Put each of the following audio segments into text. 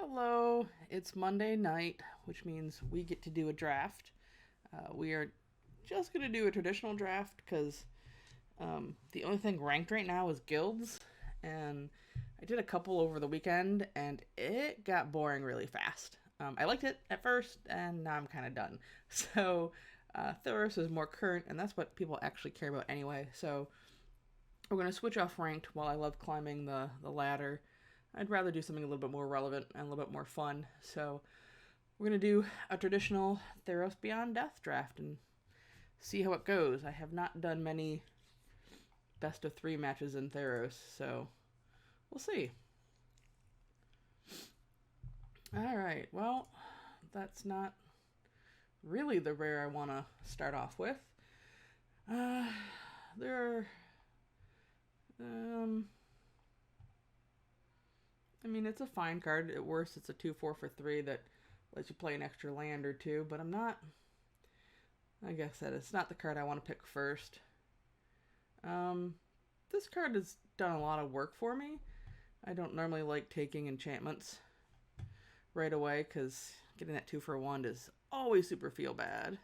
Hello, it's Monday night, which means we get to do a draft. We are just going to do a traditional draft because the only thing ranked right now is guilds, and I did a couple over the weekend, and it got boring really fast. I liked it at first, and now I'm kind of done. So, Theros is more current, and that's what people actually care about anyway. So, we're going to switch off ranked while I love climbing the ladder. I'd rather do something a little bit more relevant and a little bit more fun. So we're going to do a traditional Theros Beyond Death draft and see how it goes. I have not done many best of 3 matches in Theros, so we'll see. Alright, well, that's not really the rare I want to start off with. There are... I mean, it's a fine card. At worst, it's a 2/4 for 3 that lets you play an extra land or two, but I'm not... Like I said, it's not the card I want to pick first. This card has done a lot of work for me. I don't normally like taking enchantments right away, because getting that 2 for 1 is always super feel bad.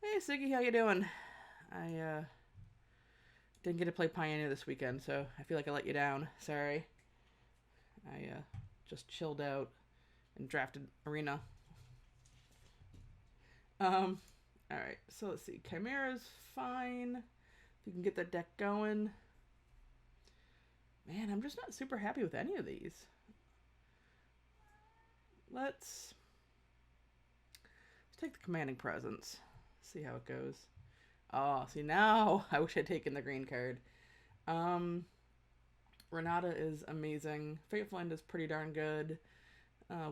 Hey, Siggy, how you doing? I didn't get to play Pioneer this weekend, so I feel like I let you down. Sorry. I just chilled out and drafted Arena. Alright, so let's see. Chimera's fine. If you can get that deck going. Man, I'm just not super happy with any of these. Let's take the Commanding Presence. See how it goes. Oh, see, now I wish I'd taken the green card. Renata is amazing. Fateful End is pretty darn good.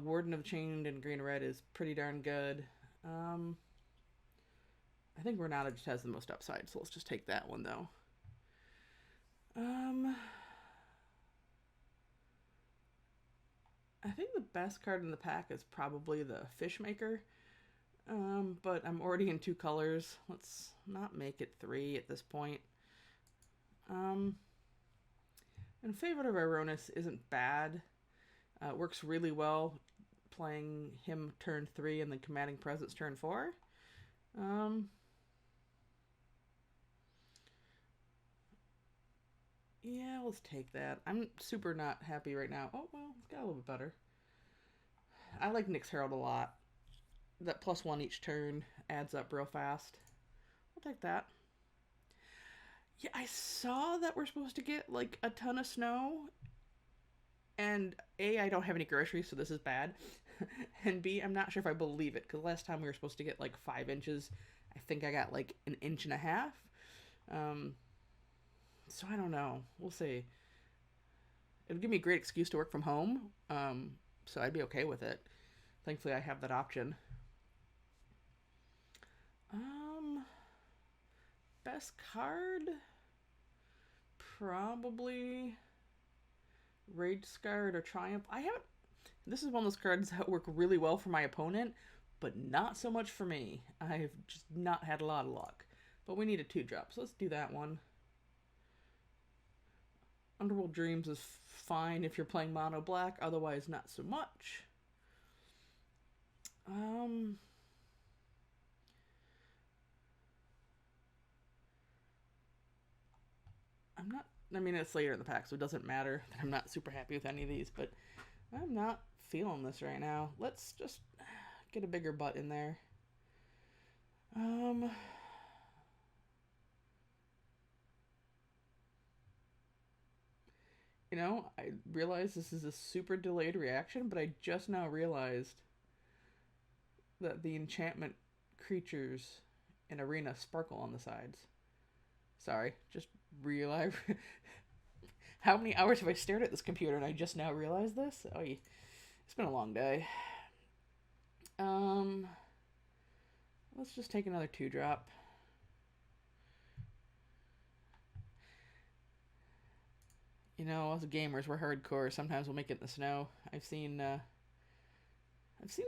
Warden of Chained and green-red is pretty darn good. I think Renata just has the most upside, so let's just take that one, though. I think the best card in the pack is probably the Fishmaker. But I'm already in 2 colors. Let's not make it 3 at this point. And Favorite of Ironis isn't bad. It works really well playing him turn 3 and then Commanding Presence turn 4. Yeah, let's take that. I'm super not happy right now. Oh, well, it's got a little bit better. I like Nyx Herald a lot. That +1 each turn adds up real fast. I'll take that. Yeah, I saw that we're supposed to get, like, a ton of snow. And A, I don't have any groceries, so this is bad. And B, I'm not sure if I believe it, because last time we were supposed to get, like, 5 inches. I think I got, like, 1.5 inches. So I don't know. We'll see. It would give me a great excuse to work from home, so I'd be okay with it. Thankfully, I have that option. Best card? Probably Rage Scarred or Triumph. I haven't... This is one of those cards that work really well for my opponent, but not so much for me. I've just not had a lot of luck. But we need a 2-drop, so let's do that one. Underworld Dreams is fine if you're playing mono black, otherwise not so much. I'm not... I mean, it's later in the pack, so it doesn't matter that I'm not super happy with any of these, but I'm not feeling this right now. Let's just get a bigger butt in there. You know, I realize this is a super delayed reaction, but I just now realized that the enchantment creatures in Arena sparkle on the sides. Sorry, just realize... How many hours have I stared at this computer and I just now realized this? Oh, it's been a long day. Let's just take another 2-drop. You know, as gamers, we're hardcore. Sometimes we'll make it in the snow. I've seen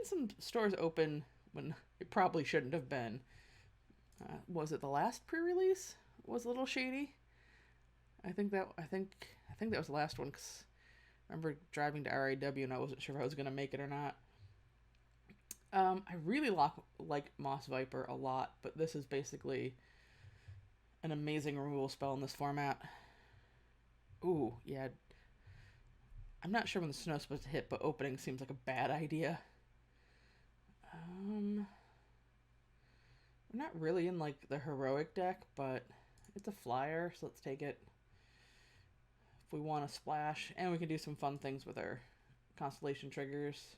some stores open when it probably shouldn't have been. Was it the last pre-release? Was a little shady. I think that was the last one, because I remember driving to RAW and I wasn't sure if I was going to make it or not. I really like Moss Viper a lot, but this is basically an amazing removal spell in this format. Ooh, yeah. I'm not sure when the snow's supposed to hit, but opening seems like a bad idea. We're not really in like the heroic deck, but it's a flyer, so let's take it. If we want to splash, and we can do some fun things with our constellation triggers.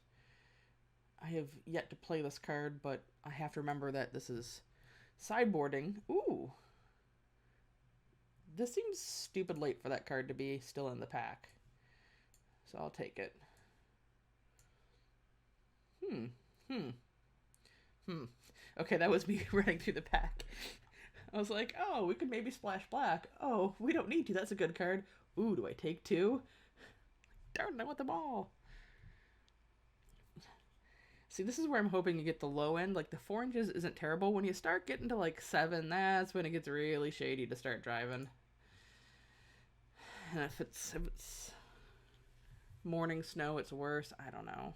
I have yet to play this card, but I have to remember that this is sideboarding. Ooh. This seems stupid late for that card to be still in the pack. So I'll take it. Okay, that was me running through the pack. I was like, oh, we could maybe splash black. Oh, we don't need to. That's a good card. Ooh, do I take 2? Darn, I want them all. See, this is where I'm hoping to get the low end. Like, the 4 inches isn't terrible. When you start getting to, like, 7, that's when it gets really shady to start driving. And if it's morning snow, it's worse. I don't know.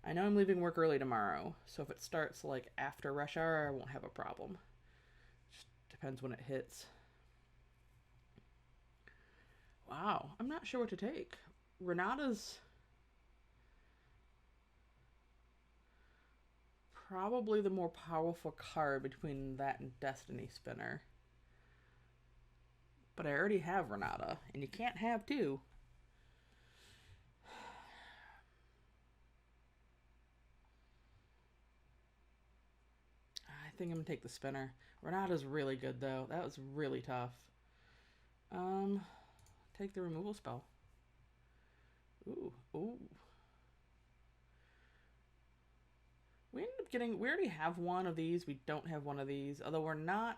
I know I'm leaving work early tomorrow, so if it starts, like, after rush hour, I won't have a problem. Just depends when it hits. Wow, I'm not sure what to take. Renata's probably the more powerful card between that and Destiny Spinner. But I already have Renata, and you can't have 2. I think I'm going to take the Spinner. Renata's really good, though. That was really tough. Take the removal spell. Ooh. We ended up getting... We already have one of these. We don't have one of these. Although we're not...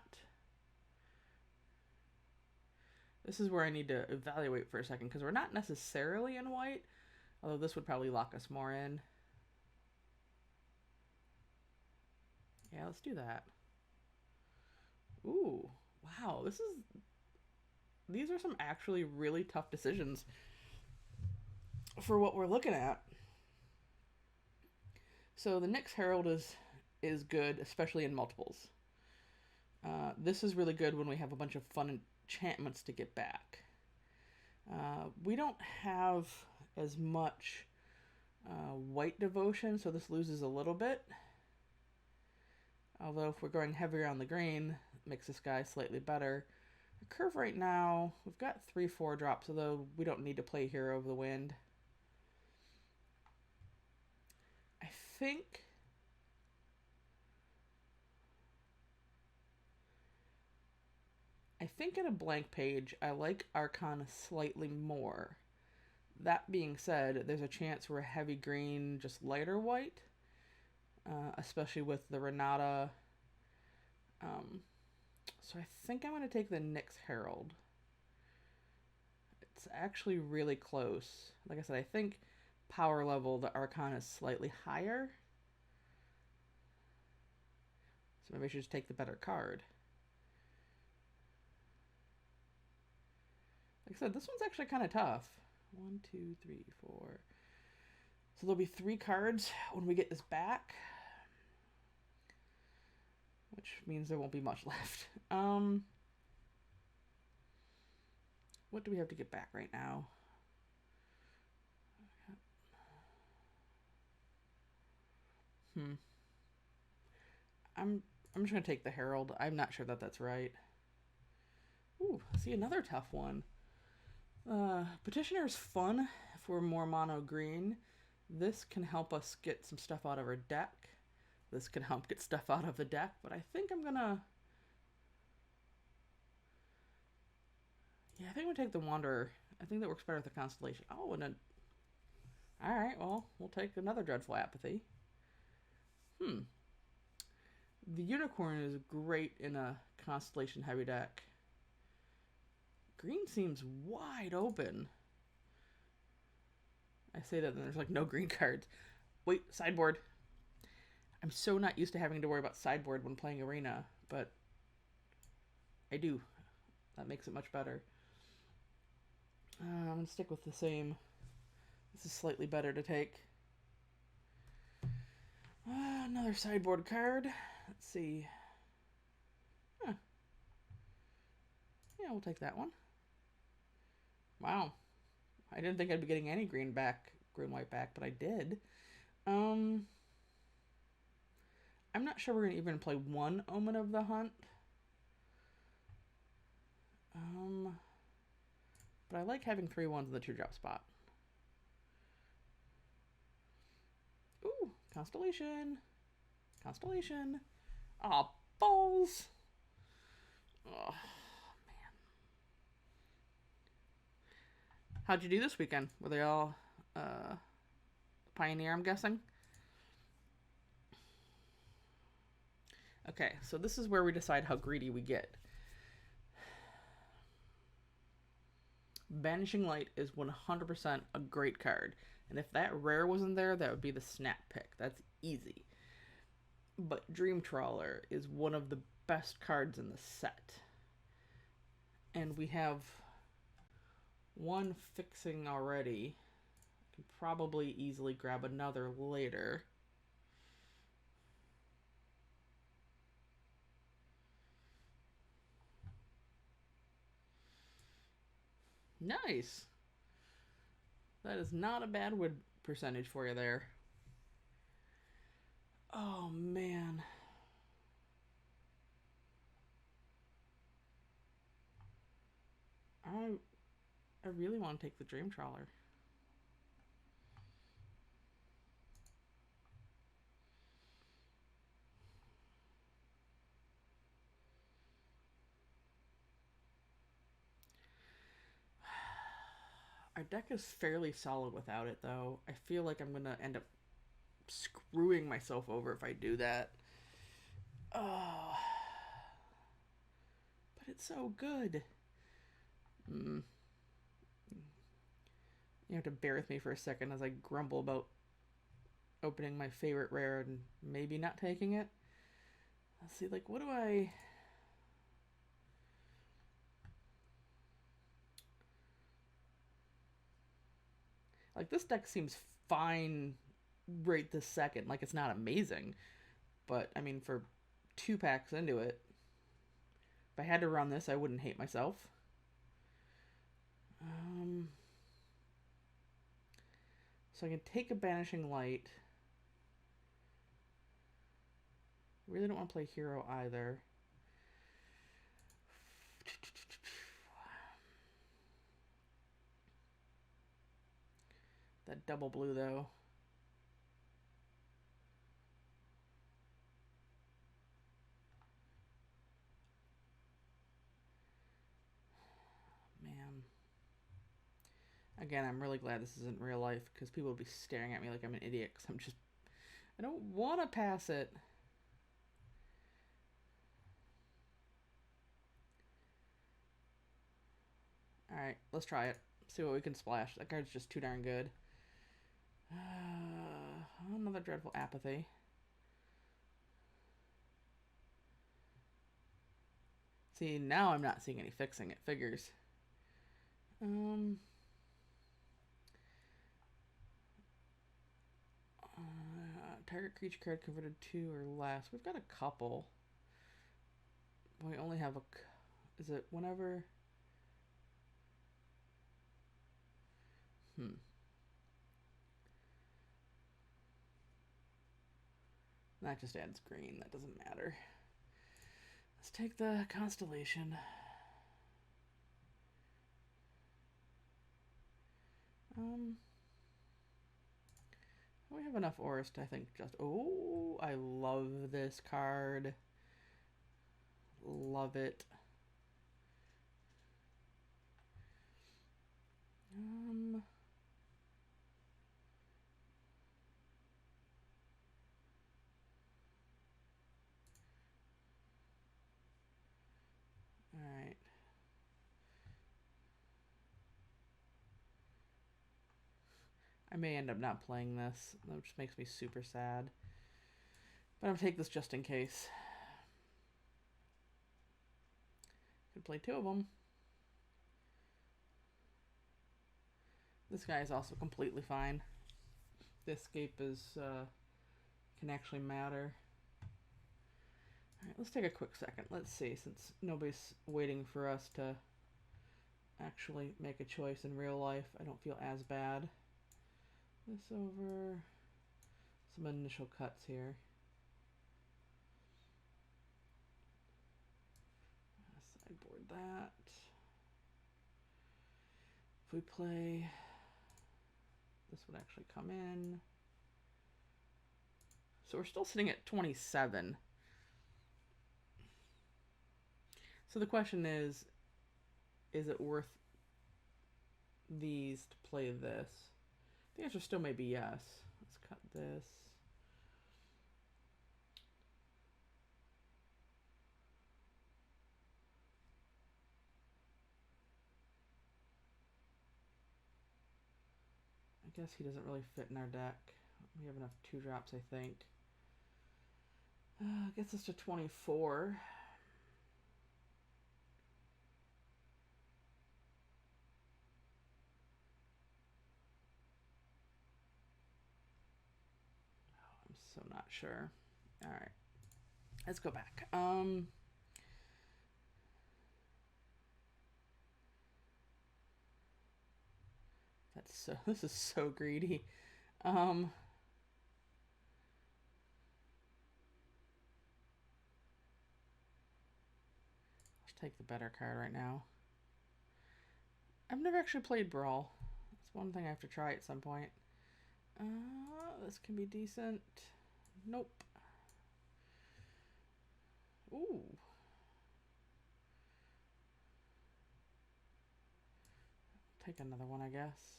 This is where I need to evaluate for a second, because we're not necessarily in white. Although this would probably lock us more in. Yeah, let's do that. Ooh. Wow, these are some actually really tough decisions for what we're looking at. So the Nyx Herald is good, especially in multiples. This is really good when we have a bunch of fun enchantments to get back. We don't have as much white devotion, so this loses a little bit. Although if we're going heavier on the green, it makes this guy slightly better. The curve right now, we've got 3/4 drops, although we don't need to play Hero of the Wind. I think in a blank page, I like Arcana slightly more. That being said, there's a chance we're heavy green, just lighter white. Especially with the Renata. So I think I'm going to take the Nyx Herald. It's actually really close. Like I said, I think power level, the Arcana is slightly higher. So maybe I should just take the better card. Like I said, this one's actually kind of tough. 1, 2, 3, 4. So there'll be 3 cards when we get this back. Which means there won't be much left. What do we have to get back right now? I'm just gonna take the Herald. I'm not sure that that's right. Ooh, see another tough one. Petitioner is fun if we're more mono green. This can help us get some stuff out of our deck. This can help get stuff out of the deck, but I think I'm gonna... Yeah, I think I'm gonna take the Wanderer. I think that works better with the Constellation. Oh, and then... Alright, well, we'll take another Dreadful Apathy. The Unicorn is great in a Constellation heavy deck. Green seems wide open. I say that and there's like no green cards. Wait, sideboard. I'm so not used to having to worry about sideboard when playing Arena, but I do. That makes it much better. I'm going to stick with the same. This is slightly better to take. Another sideboard card. Let's see. Huh. Yeah, we'll take that one. Wow. I didn't think I'd be getting any green white back, but I did. I'm not sure we're going to even play one Omen of the Hunt. But I like having 3 1s in the 2-drop spot. Ooh, Constellation. Constellation. Aw, balls. Oh, man. How'd you do this weekend? Were they all Pioneer, I'm guessing? Okay, so this is where we decide how greedy we get. Banishing Light is 100% a great card. And if that rare wasn't there, that would be the snap pick. That's easy. But Dream Trawler is one of the best cards in the set. And we have one fixing already. I can probably easily grab another later. Nice. That is not a bad wood percentage for you there. Oh, man. I really want to take the Dream Trawler. Our deck is fairly solid without it, though. I feel like I'm going to end up screwing myself over if I do that. Oh. But it's so good. You have to bear with me for a second as I grumble about opening my favorite rare and maybe not taking it. Let's see, like, what do I... Like, this deck seems fine right this second. Like, it's not amazing. But, I mean, for 2 packs into it, if I had to run this, I wouldn't hate myself. So I can take a Banishing Light. Really don't want to play Hero either. That double blue, though. Man. Again, I'm really glad this isn't real life, because people would be staring at me like I'm an idiot, because I don't want to pass it. Alright, let's try it. See what we can splash. That card's just too darn good. Another Dreadful Apathy. See, now I'm not seeing any fixing. It figures. Target creature card converted 2 or less. We've got a couple. We only have a... Is it whenever... That just adds green. That doesn't matter. Let's take the Constellation. We have enough ores to, I think, just... Oh, I love this card. Love it. Alright. I may end up not playing this, which makes me super sad. But I'm gonna take this just in case. Could play 2 of them. This guy is also completely fine. The escape is can actually matter. All right, let's take a quick second. Let's see, since nobody's waiting for us to actually make a choice in real life, I don't feel as bad. This over, some initial cuts here. Sideboard that. If we play, this would actually come in. So we're still sitting at 27. So the question is it worth these to play this? The answer still may be yes. Let's cut this. I guess he doesn't really fit in our deck. We have enough 2-drops, I think. Gets us to 24. I'm so not sure. All right, let's go back. This is so greedy. Let's take the better card right now. I've never actually played Brawl. That's one thing I have to try at some point. This can be decent. Nope. Ooh. Take another one, I guess.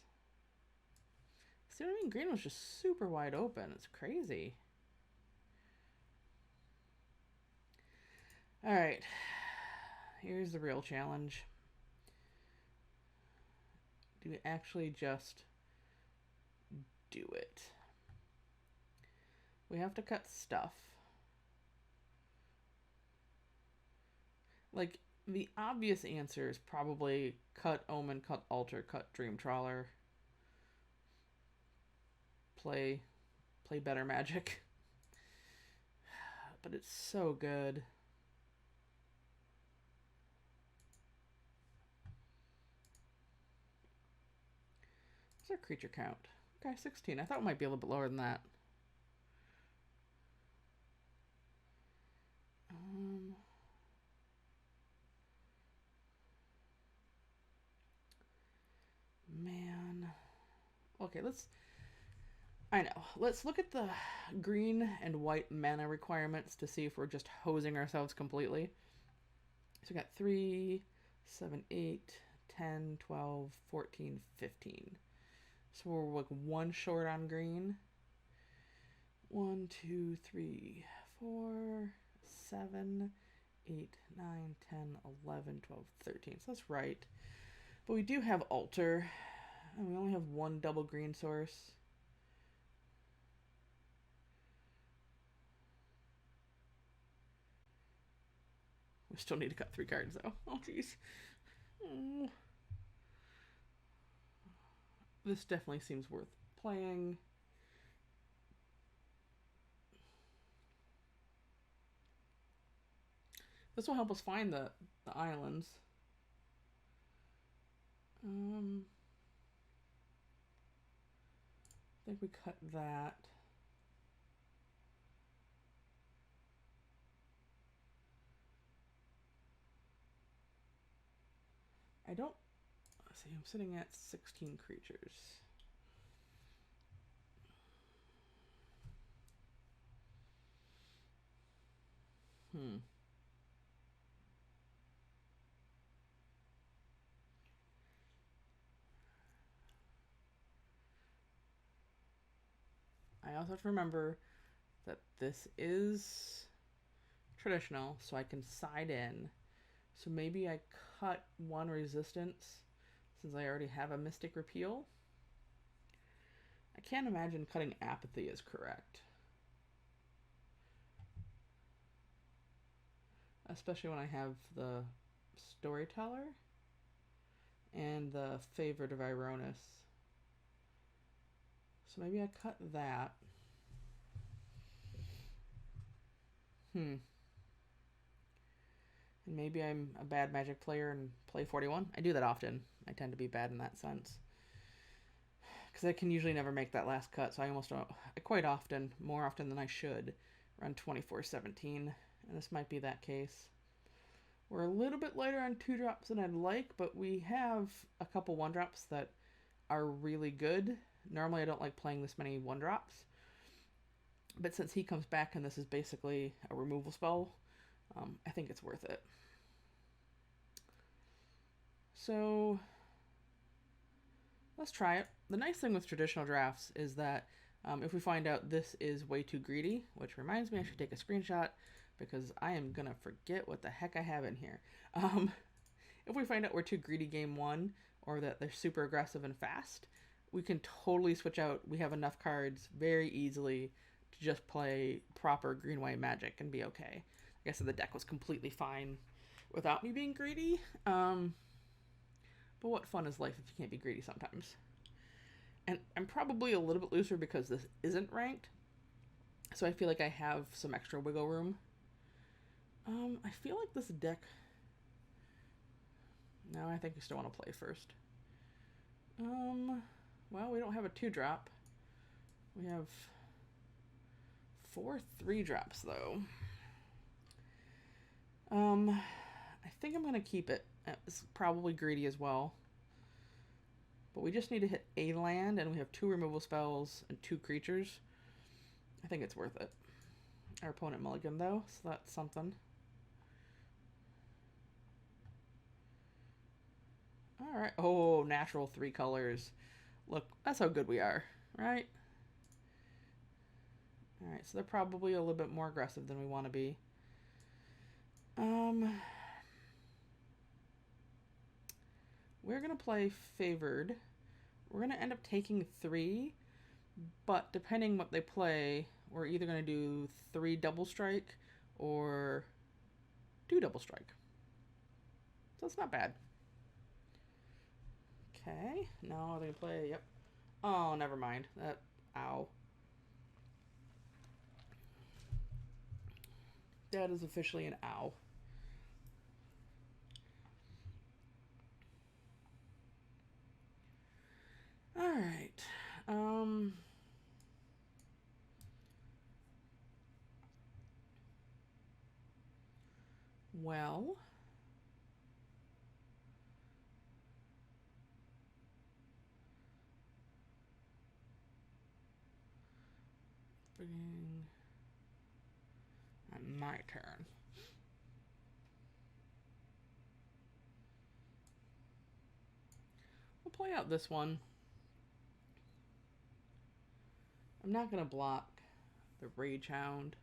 See what I mean? Green was just super wide open. It's crazy. All right. Here's the real challenge. Do we actually just do it? We have to cut stuff. Like, the obvious answer is probably cut Omen, cut Altar, cut Dream Trawler. Play better Magic. But it's so good. What's our creature count? Okay, 16. I thought it might be a little bit lower than that. Man. Okay, I know. Let's look at the green and white mana requirements to see if we're just hosing ourselves completely. So we got 3, 7, 8, 10, 12, 14, 15. So we're like 1 short on green. 1, 2, 3, 4, 7, 8, 9, 10, 11, 12, 13. So that's right. But we do have Altar, and we only have 1 double green source. We still need to cut 3 cards, though. Oh, jeez. Oh. This definitely seems worth playing. This will help us find the islands. I think we cut that. I don't... Let's see, I'm sitting at 16 creatures. I also have to remember that this is traditional, so I can side in. So maybe I cut 1 resistance since I already have a Mystic Repeal. I can't imagine cutting Apathy is correct. Especially when I have the Storyteller and the Favorite of Ironis. So maybe I cut that. And maybe I'm a bad Magic player and play 41. I do that often. I tend to be bad in that sense. Because I can usually never make that last cut, so I almost don't... I quite often, more often than I should, run 24-17. And this might be that case. We're a little bit lighter on 2-drops than I'd like, but we have a couple 1-drops that are really good. Normally I don't like playing this many 1-drops. But since he comes back and this is basically a removal spell, I think it's worth it. So let's try it. The nice thing with traditional drafts is that if we find out this is way too greedy, which reminds me I should take a screenshot because I am going to forget what the heck I have in here. If we find out we're too greedy game 1 or that they're super aggressive and fast, we can totally switch out. We have enough cards very easily to just play proper green-white Magic and be okay. Like I said, the deck was completely fine without me being greedy. But what fun is life if you can't be greedy sometimes? And I'm probably a little bit looser because this isn't ranked. So I feel like I have some extra wiggle room. I feel like this deck... No, I think we still want to play first. Well, we don't have a 2-drop. We have 4 3-drops, though. I think I'm going to keep it. It's probably greedy as well. But we just need to hit a land, and we have 2 removal spells and 2 creatures. I think it's worth it. Our opponent mulliganed, though, so that's something. Alright. Oh, natural 3 colors. Look, that's how good we are, right? Alright, so they're probably a little bit more aggressive than we want to be. We're going to play favored. We're going to end up taking 3, but depending what they play, we're either going to do 3 double strike or 2 double strike. So it's not bad. Okay, now they're going to play, yep. Oh, never mind. Ow. That is officially an ow. Alright. Well. My turn. We'll play out this one. I'm not going to block the Rage Hound.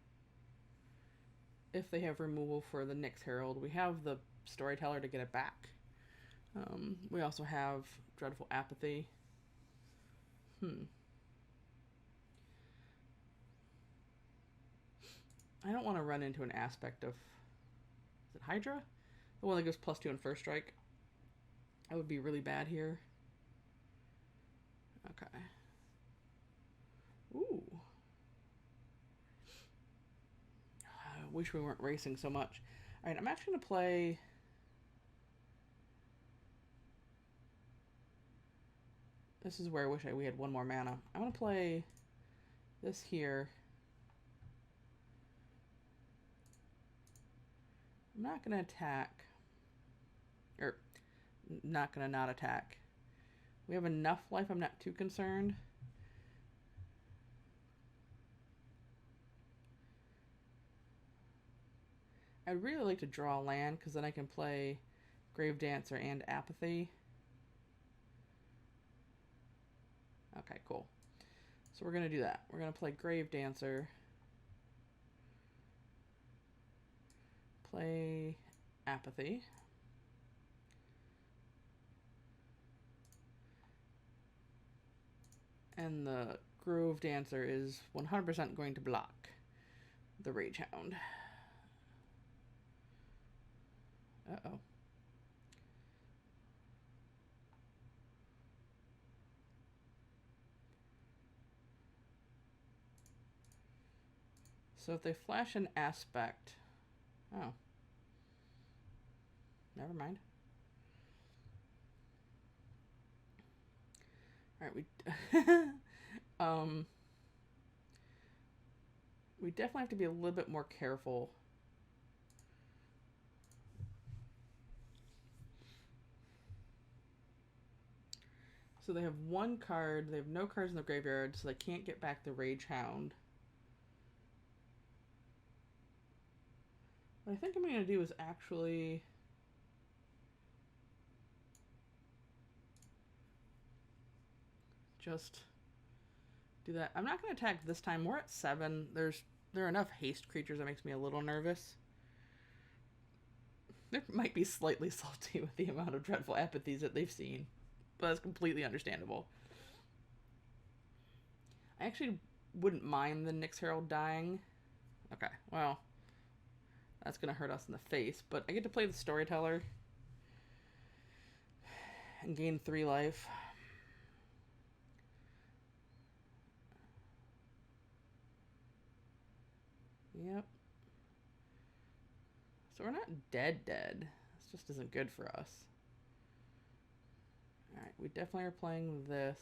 If they have removal for the Nyx Herald, we have the Storyteller to get it back. We also have Dreadful Apathy. I don't want to run into an aspect of... Is it Hydra? The one that gives +2 on first strike. That would be really bad here. Okay. Ooh. I wish we weren't racing so much. Alright, I'm actually going to play... This is where I wish we had 1 more mana. I'm going to play this here. I'm not going to attack. Or, not going to not attack. We have enough life, I'm not too concerned. I'd really like to draw land, because then I can play Grave Dancer and Apathy. Okay, cool. So we're going to do that. We're going to play Grave Dancer. Play Apathy. And the Grove Dancer is 100% going to block the Rage Hound. Uh-oh. So if they flash an aspect... Oh. Never mind. Alright, we definitely have to be a little bit more careful. So they have one card. They have no cards in the graveyard, so they can't get back the Rage Hound. What I think I'm going to do is actually... just do that. I'm not going to attack this time. We're at 7. There are enough haste creatures that makes me a little nervous. They might be slightly salty with the amount of dreadful apathies that they've seen, but that's completely understandable. I actually wouldn't mind the Nyx Herald dying. Okay, well, that's going to hurt us in the face, but I get to play the Storyteller and gain 3 life. Yep. So we're not dead. This just isn't good for us. Alright, we definitely are playing this.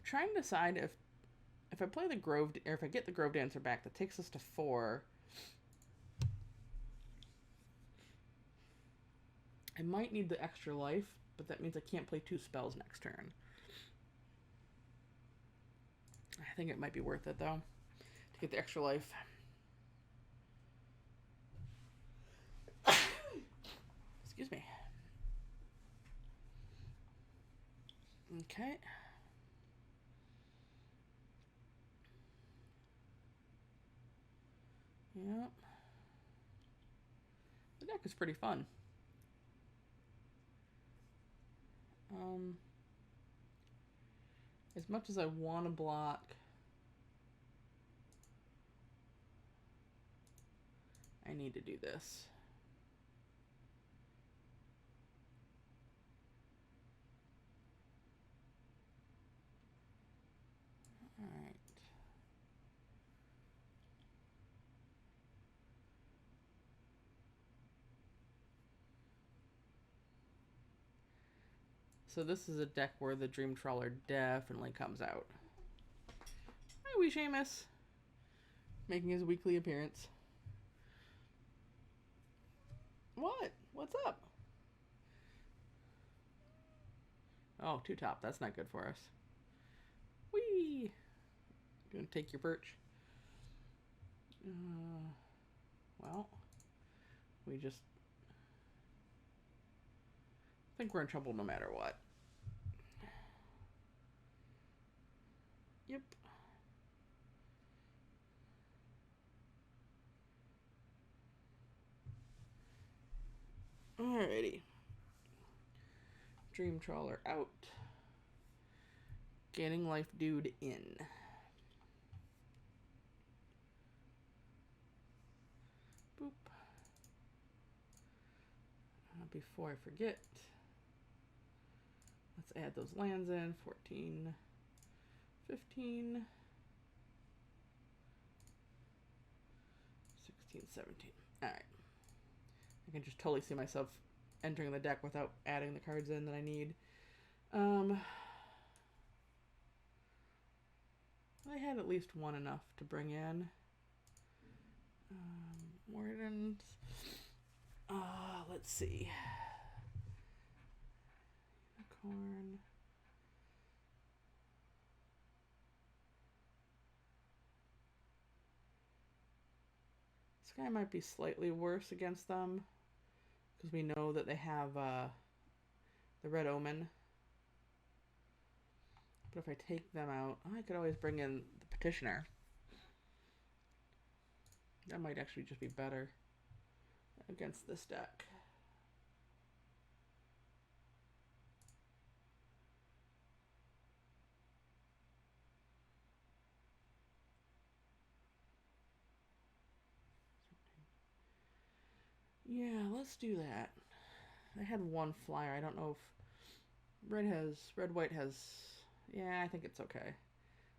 Trying to decide if I play the Grove, or if I get the Grove Dancer back, that takes us to 4. I might need the extra life, but that means I can't play 2 spells next turn. I think it might be worth it, though, to get the extra life. Excuse me. Okay. Yep. The deck is pretty fun. As much as I want to block, I need to do this. All right. So this is a deck where the Dream Trawler definitely comes out. Hi, wee Seamus. Making his weekly appearance. What? What's up? Oh, 2-top. That's not good for us. Whee! Gonna take your perch. Well, we just... I think we're in trouble no matter what. Yep. Alrighty. Dream Trawler out. Gaining life dude in. Boop. Before I forget, let's add those lands in. 14, 15, 16, 17. Alright. I can just totally see myself entering the deck without adding the cards in that I need. I had at least one enough to bring in. Wardens. Let's see. Unicorn. This guy might be slightly worse against them, because we know that they have the Red Omen. But if I take them out, I could always bring in the Petitioner. That might actually just be better against this deck. Yeah, let's do that. They had one flyer. I don't know if red white has. Yeah, I think it's okay.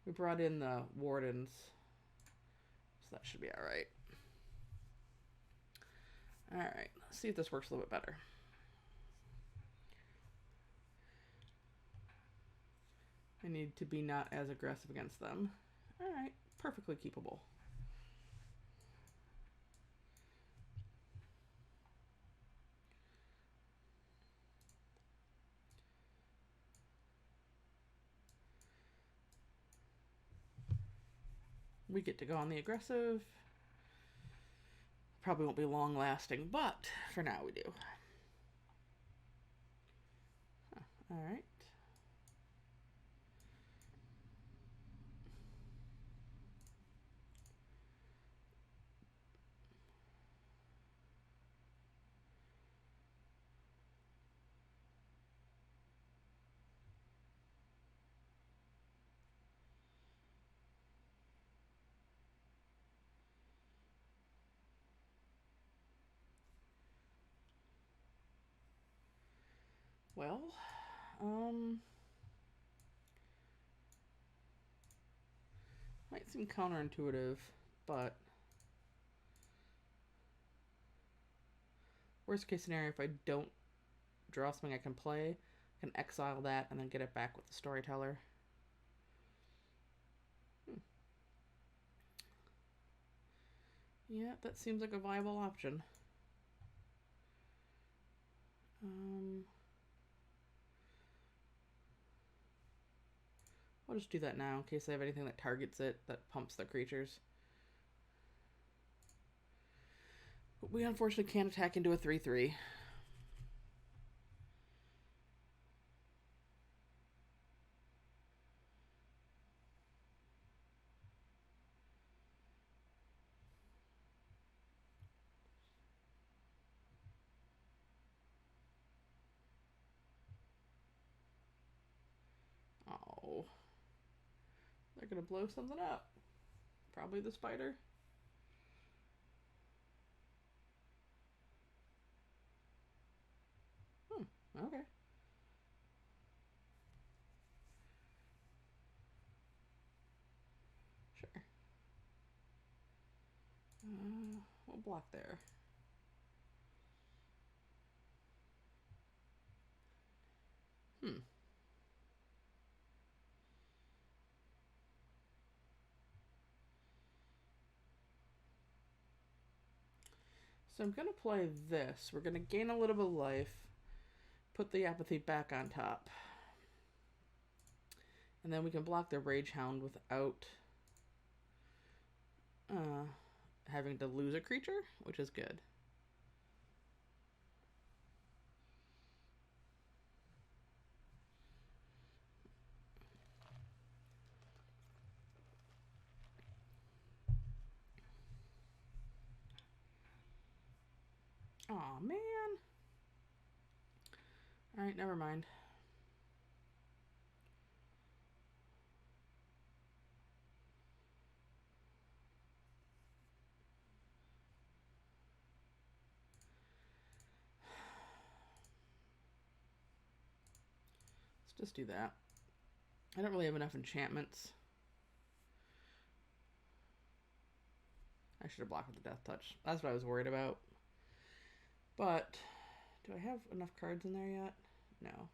We brought in the wardens, so that should be all right. All right, let's see if this works a little bit better. I need to be not as aggressive against them. All right, perfectly keepable. We get to go on the aggressive. Probably won't be long lasting, but for now we do. All right. Well, might seem counterintuitive, but worst case scenario, if I don't draw something I can play, I can exile that and then get it back with the storyteller. Yeah, that seems like a viable option. I'll just do that now in case I have anything that targets it that pumps the creatures. But we unfortunately can't attack into a 3/3. Oh. They're gonna blow something up. Probably the spider. Okay. Sure. We'll block there. So I'm going to play this. We're going to gain a little bit of life, put the apathy back on top. And then we can block the Rage Hound without having to lose a creature, which is good. Aw, man. Alright, never mind. Let's just do that. I don't really have enough enchantments. I should have blocked with the Death Touch. That's what I was worried about. But, do I have enough cards in there yet? No.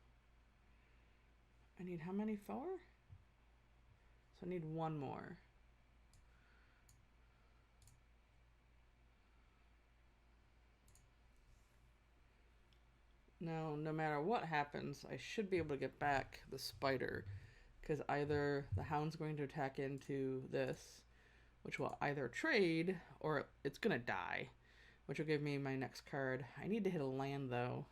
I need how many? 4? So I need one more. Now, no matter what happens, I should be able to get back the spider, because either the hound's going to attack into this, which will either trade, or it's going to die, which will give me my next card. I need to hit a land, though.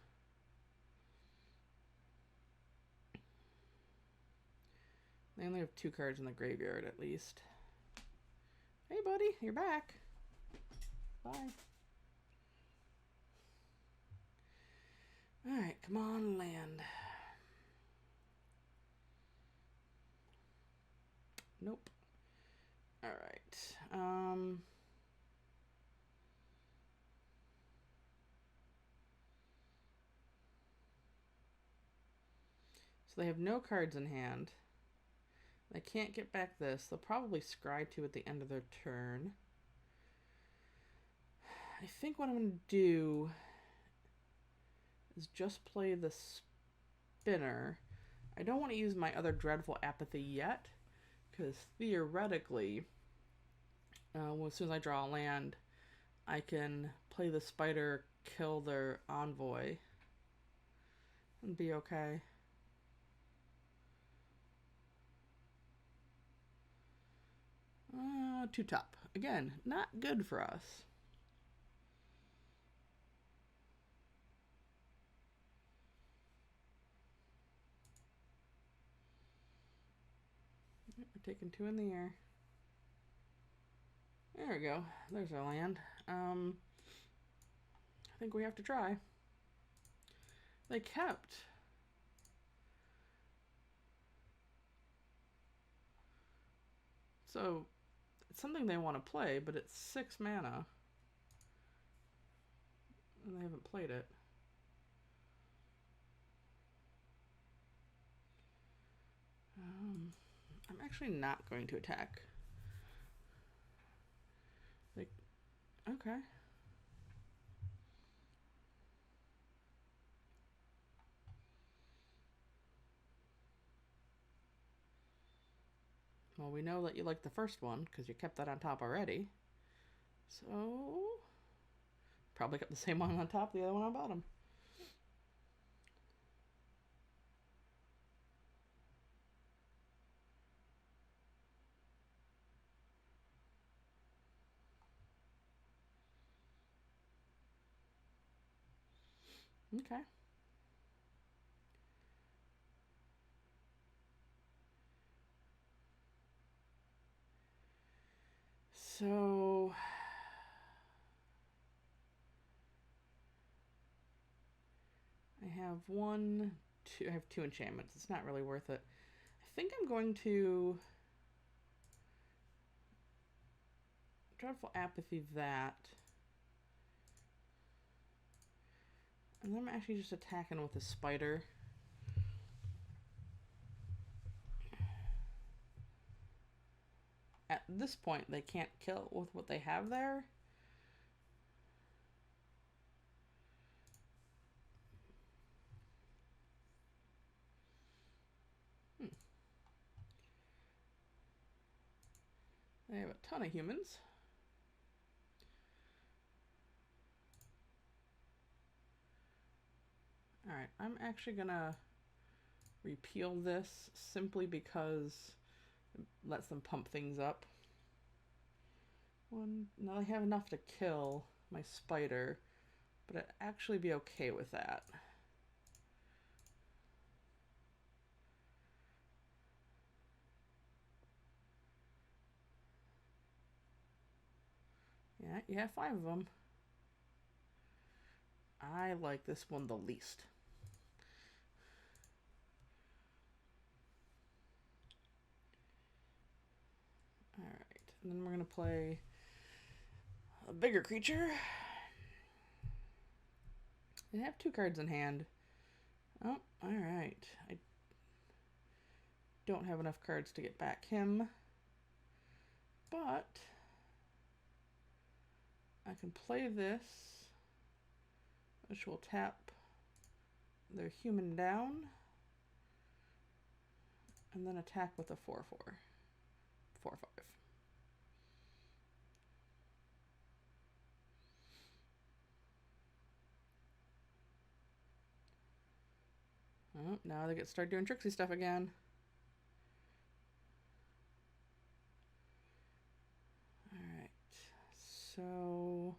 They only have 2 cards in the graveyard, at least. Hey, buddy, you're back. Bye. Alright, come on, land. Nope. Alright. So they have no cards in hand. They can't get back this. They'll probably scry 2 at the end of their turn. I think what I'm going to do is just play the spinner. I don't want to use my other Dreadful Apathy yet, because theoretically, as soon as I draw a land, I can play the spider, kill their envoy, and be okay. Two top. Again, not good for us. We're taking 2 in the air. There we go. There's our land. I think we have to try. They kept. So, it's something they want to play, but it's 6 mana. And they haven't played it. I'm actually not going to attack. Like, okay. Well, we know that you like the first one because you kept that on top already. So, probably kept the same one on top, the other one on bottom. Okay. So, I have 1, 2, I have 2 enchantments. It's not really worth it. I think I'm going to Dreadful Apathy that. And then I'm actually just attacking with a spider. At this point, they can't kill with what they have there. They have a ton of humans. Alright, I'm actually gonna repeal this simply because it lets them pump things up. Now they have enough to kill my spider, but I'd actually be okay with that. Yeah, you have 5 of them. I like this one the least. Alright, and then we're going to play a bigger creature. They have 2 cards in hand. Oh, alright. I don't have enough cards to get back him. But I can play this, which will tap their human down, and then attack with a 4/4. 4/5. Oh, now they get started doing tricksy stuff again. Alright, so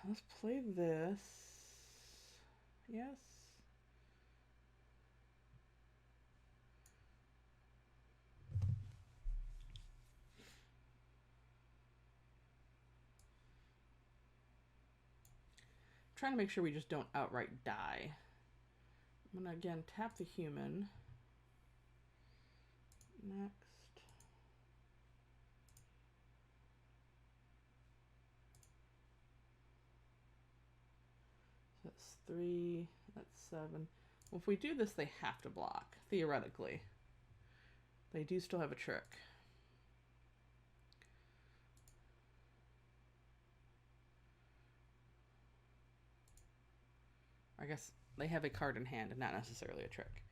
let's play this. Yes. Trying to make sure we just don't outright die. I'm gonna again tap the human. Next. So That's 3. That's 7. Well, if we do this, they have to block, theoretically. They do still have a trick. I guess they have a card in hand and not necessarily a trick.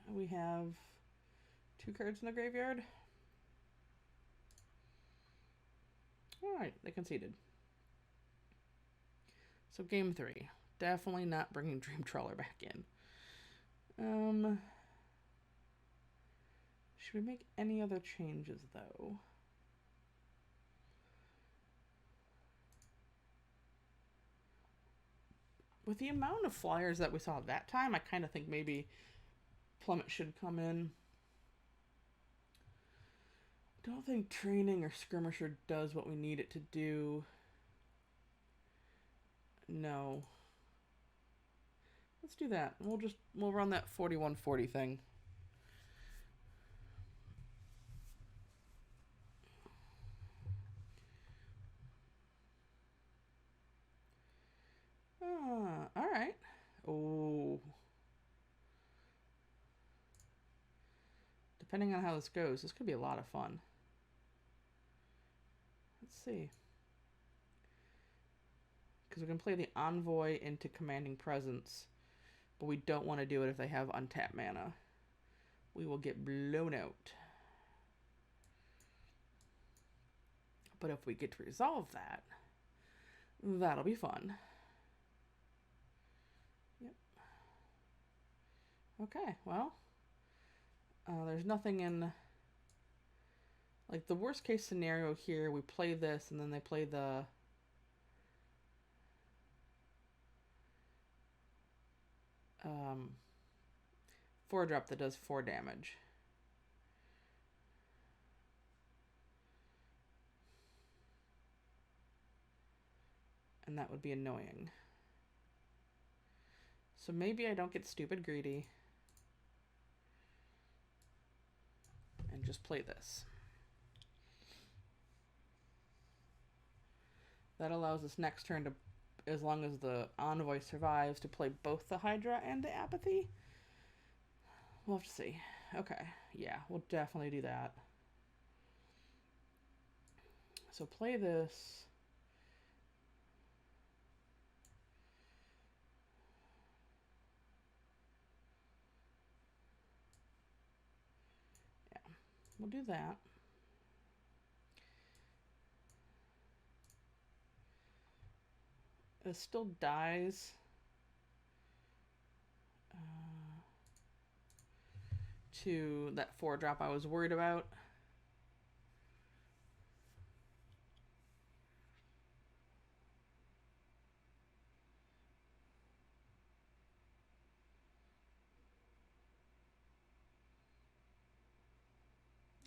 We have 2 cards in the graveyard. Alright, they conceded. So game 3. Definitely not bringing Dream Trawler back in. Should we make any other changes, though? With the amount of flyers that we saw that time, I kind of think maybe Plummet should come in. Don't think Training or Skirmisher does what we need it to do. No. Let's do that. We'll run that 4140 thing. Alright. Oh. Depending on how this goes, this could be a lot of fun. Let's see. Because we can play the Envoy into Commanding Presence, but we don't want to do it if they have untapped mana. We will get blown out. But if we get to resolve that, that'll be fun. Yep. Okay, well, there's nothing in, like, the worst case scenario here, we play this and then they play the four drop that does 4 damage. And that would be annoying. So maybe I don't get stupid greedy and just play this. That allows us next turn to, as long as the Envoy survives, to play both the Hydra and the Apathy. We'll have to see. Okay, yeah, we'll definitely do that. So play this. Yeah, we'll do that. It still dies. To that 4 drop I was worried about.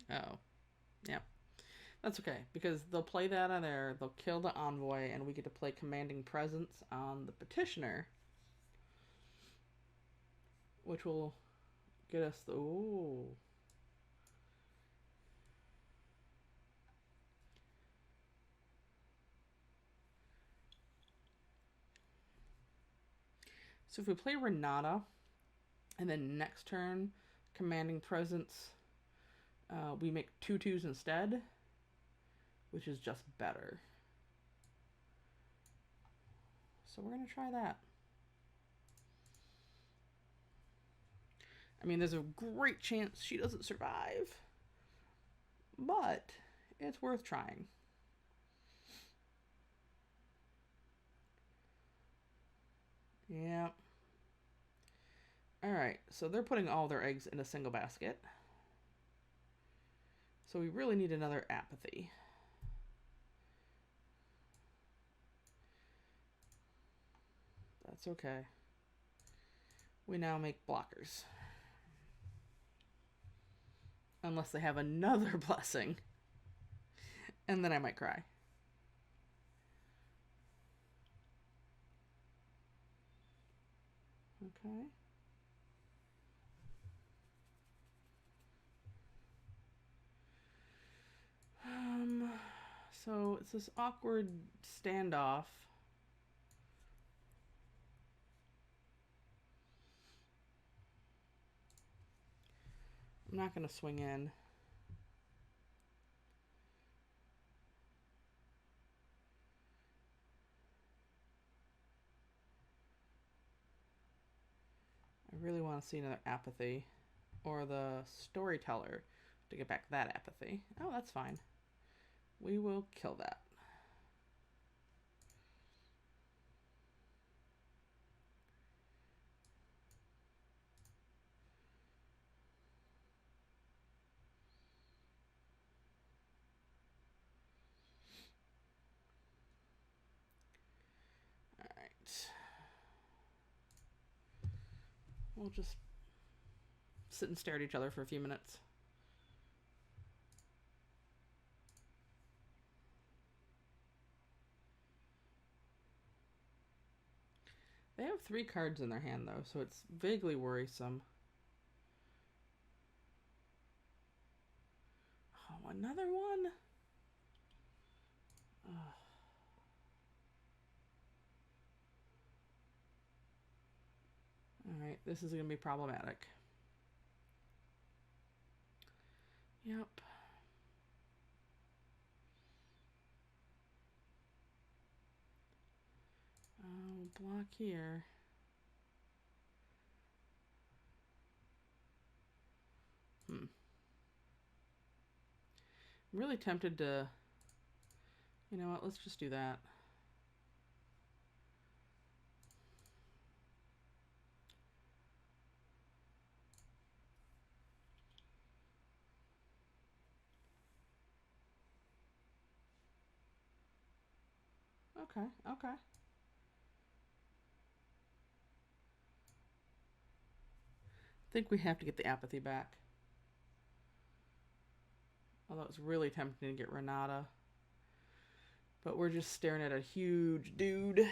Oh, yeah. That's okay, because they'll play that on there, they'll kill the Envoy, and we get to play Commanding Presence on the Petitioner, which will get us the... Ooh. So if we play Renata, and then next turn, Commanding Presence, we make 2/2s instead, which is just better. So we're going to try that. I mean, there's a great chance she doesn't survive, but it's worth trying. Yeah. Alright, so they're putting all their eggs in a single basket. So we really need another Apathy. That's okay. We now make blockers. Unless they have another blessing. And then I might cry. Okay. So it's this awkward standoff. I'm not going to swing in. I really want to see another apathy or the storyteller to get back that apathy. Oh, that's fine. We will kill that. All right. We'll just sit and stare at each other for a few minutes. They have 3 cards in their hand, though, so it's vaguely worrisome. Oh, another one? Ugh. Alright, this is going to be problematic. Yep. Block here. I'm really tempted to... You know what, let's just do that. Okay, okay. I think we have to get the apathy back. Although it's really tempting to get Renata. But we're just staring at a huge dude.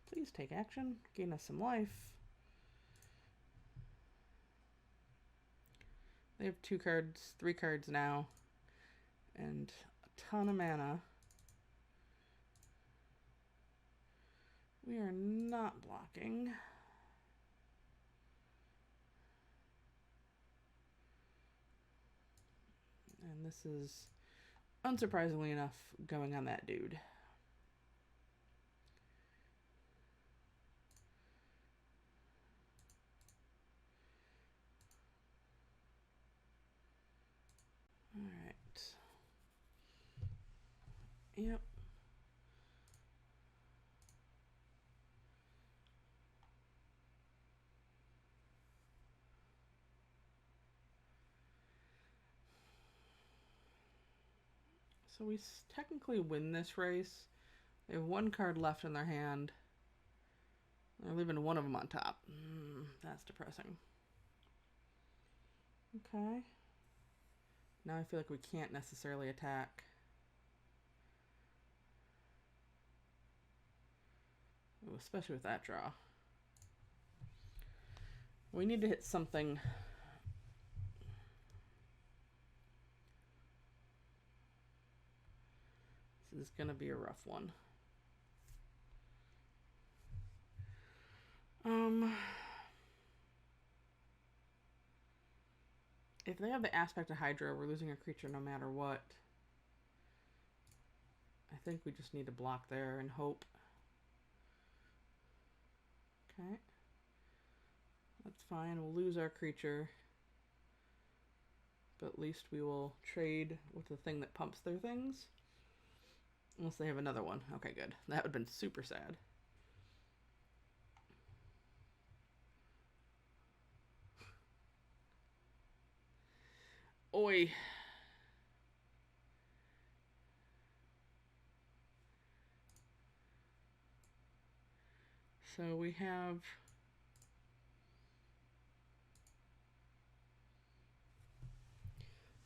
Please take action. Gain us some life. They have 2 cards, 3 cards now. And a ton of mana. We are not blocking. And this is, unsurprisingly enough, going on that dude. Alright. Yep. So we technically win this race. They have 1 card left in their hand. They're leaving one of them on top. That's depressing. Okay. Now I feel like we can't necessarily attack. Ooh, especially with that draw. We need to hit something. This is going to be a rough one. If they have the aspect of Hydra, we're losing a creature no matter what. I think we just need to block there and hope. Okay. That's fine. We'll lose our creature. But at least we will trade with the thing that pumps their things. Unless they have another one. Okay, good. That would have been super sad. Oi. So we have...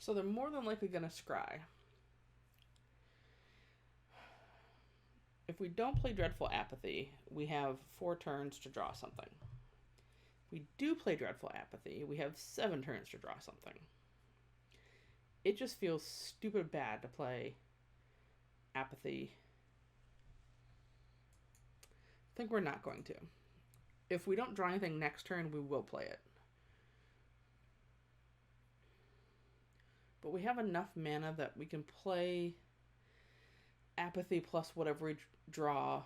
So they're more than likely going to scry. If we don't play Dreadful Apathy, we have 4 turns to draw something. If we do play Dreadful Apathy, we have 7 turns to draw something. It just feels stupid bad to play Apathy. I think we're not going to. If we don't draw anything next turn, we will play it. But we have enough mana that we can play Apathy plus whatever we draw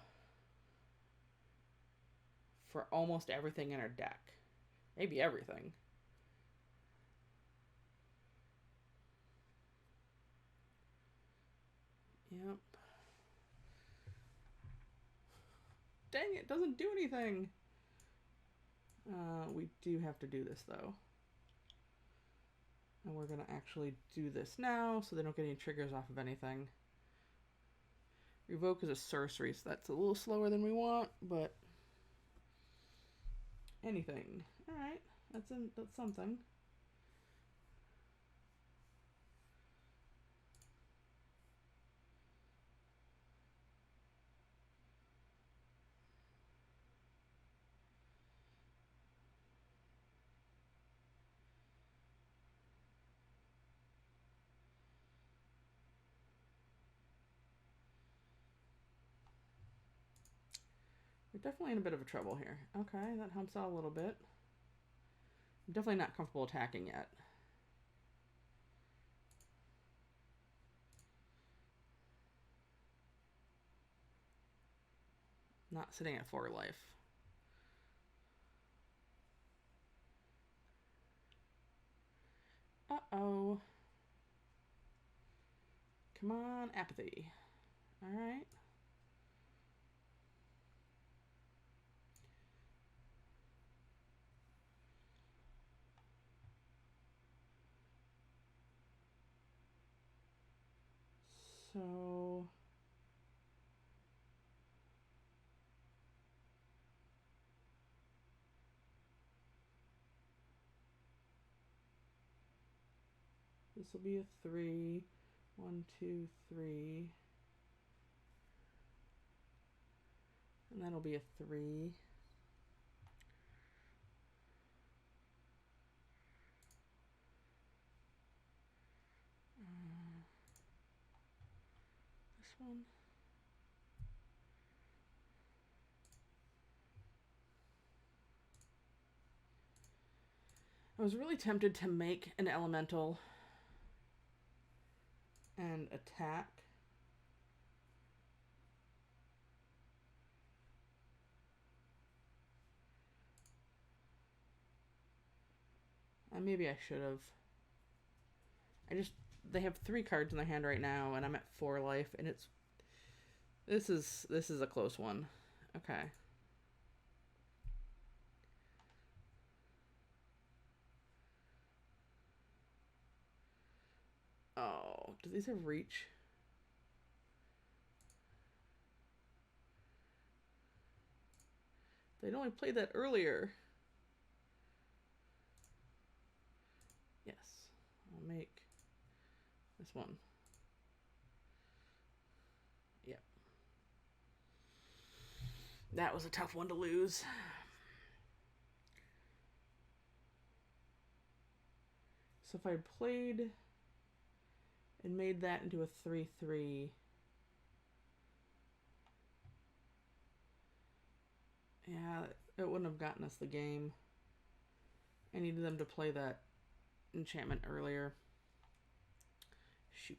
for almost everything in our deck. Maybe everything. Yep. Dang, it doesn't do anything. We do have to do this, though. And we're going to actually do this now, so they don't get any triggers off of anything. Revoke is a sorcery, so that's a little slower than we want, but anything. Alright, that's something. We're definitely in a bit of a trouble here. Okay, that helps out a little bit. I'm definitely not comfortable attacking yet. Not sitting at 4 life. Uh-oh. Come on, Apathy. Alright. So this will be a 3. 1, 2, 3. And that'll be a 3. This one. I was really tempted to make an elemental and attack. Maybe I should have. They have 3 cards in their hand right now, and I'm at 4 life, and this is a close one. Okay. Oh, do these have reach? They'd only played that earlier. Yes, I'll make this one. Yep. That was a tough one to lose. So if I played and made that into a 3/3, yeah, it wouldn't have gotten us the game. I needed them to play that enchantment earlier. Shoot.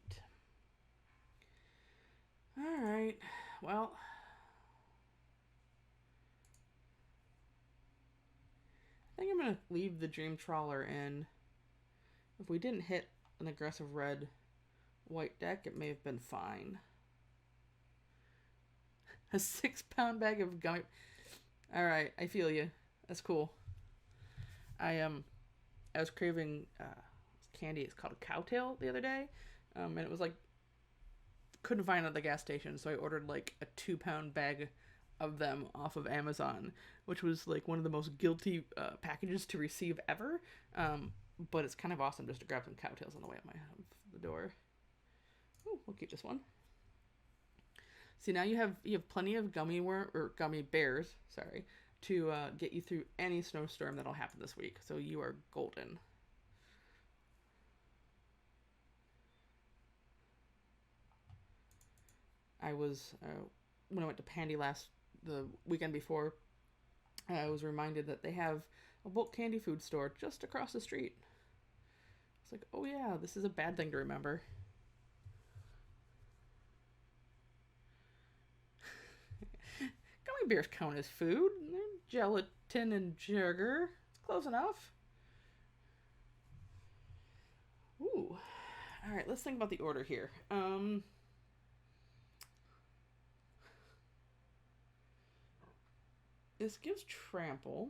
Alright, well. I think I'm going to leave the Dream Trawler in. If we didn't hit an aggressive red-white deck, it may have been fine. A 6-pound bag of gummy... Alright, I feel you. That's cool. I was craving candy. It's called a cowtail the other day. And it was like... Couldn't find it at the gas station, so I ordered like a 2-pound bag of them off of Amazon, which was like one of the most guilty packages to receive ever. But it's kind of awesome just to grab some cowtails on the way out the door. Ooh, we'll keep this one. See, now you have plenty of gummy bears, sorry, to get you through any snowstorm that'll happen this week. So you are golden. I was when I went to Pandy the weekend before, I was reminded that they have a bulk candy food store just across the street. like, oh yeah, this is a bad thing to remember. Gummy bears count as food. They're gelatin and sugar. It's close enough. Ooh. Alright, let's think about the order here. This gives trample.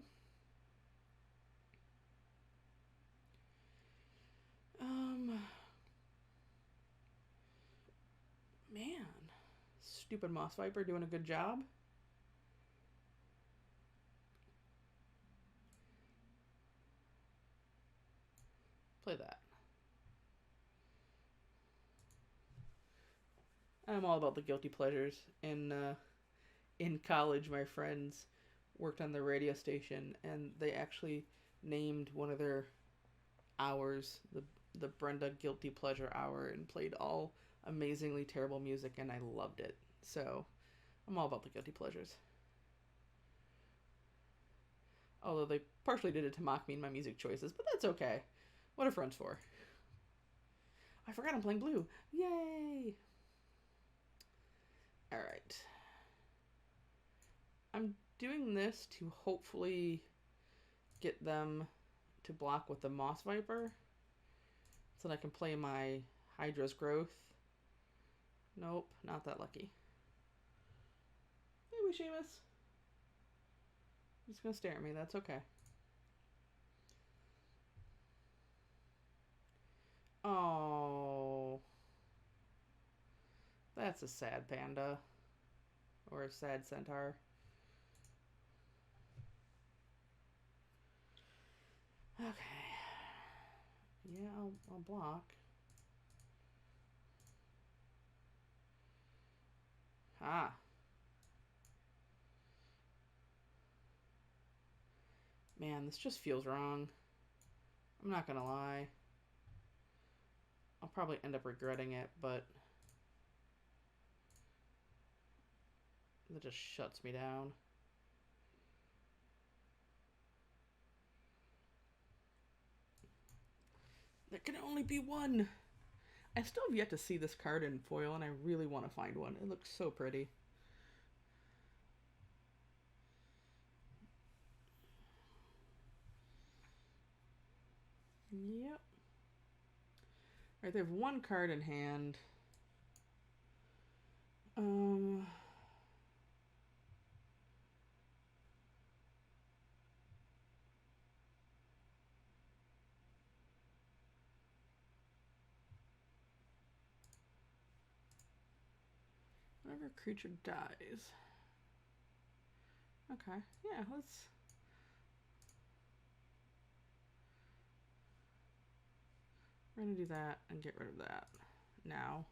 Man. Stupid Moss Viper doing a good job. Play that. I'm all about the guilty pleasures. In college, my friends worked on the radio station, and they actually named one of their hours the Brenda Guilty Pleasure Hour, and played all amazingly terrible music, and I loved it. So I'm all about the guilty pleasures. Although they partially did it to mock me and my music choices, but that's okay. What are friends for? I forgot I'm playing blue. Yay! Alright. I'm doing this to hopefully get them to block with the Moss Viper, so that I can play my Hydra's Growth. Nope, not that lucky. Maybe Seamus. He's gonna stare at me, that's okay. Oh. That's a sad panda. Or a sad centaur. Okay. Yeah, I'll block. Ah. Man, this just feels wrong. I'm not gonna lie. I'll probably end up regretting it, but that just shuts me down. There can only be one. I still have yet to see this card in foil, and I really want to find one. It looks so pretty. Yep. Alright, they have one card in hand. Whenever a creature dies. Okay, yeah, let's... We're gonna do that and get rid of that now.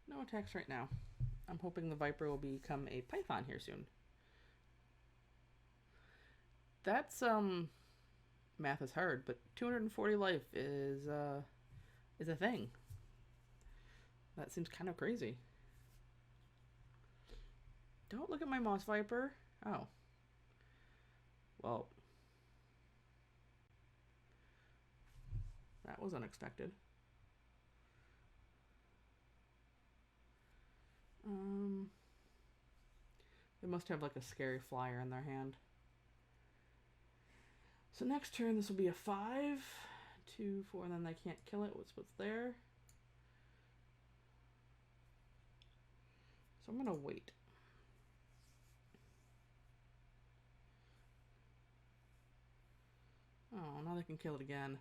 No attacks right now. I'm hoping the Viper will become a Python here soon. That's, math is hard, but 240 life is a thing. That seems kind of crazy. Don't look at my Moss Viper. Oh. Well. That was unexpected. They must have like a scary flyer in their hand. So next turn, this will be a 5, 2, 4, and then they can't kill it. What's there? So I'm gonna wait. Oh, now they can kill it again.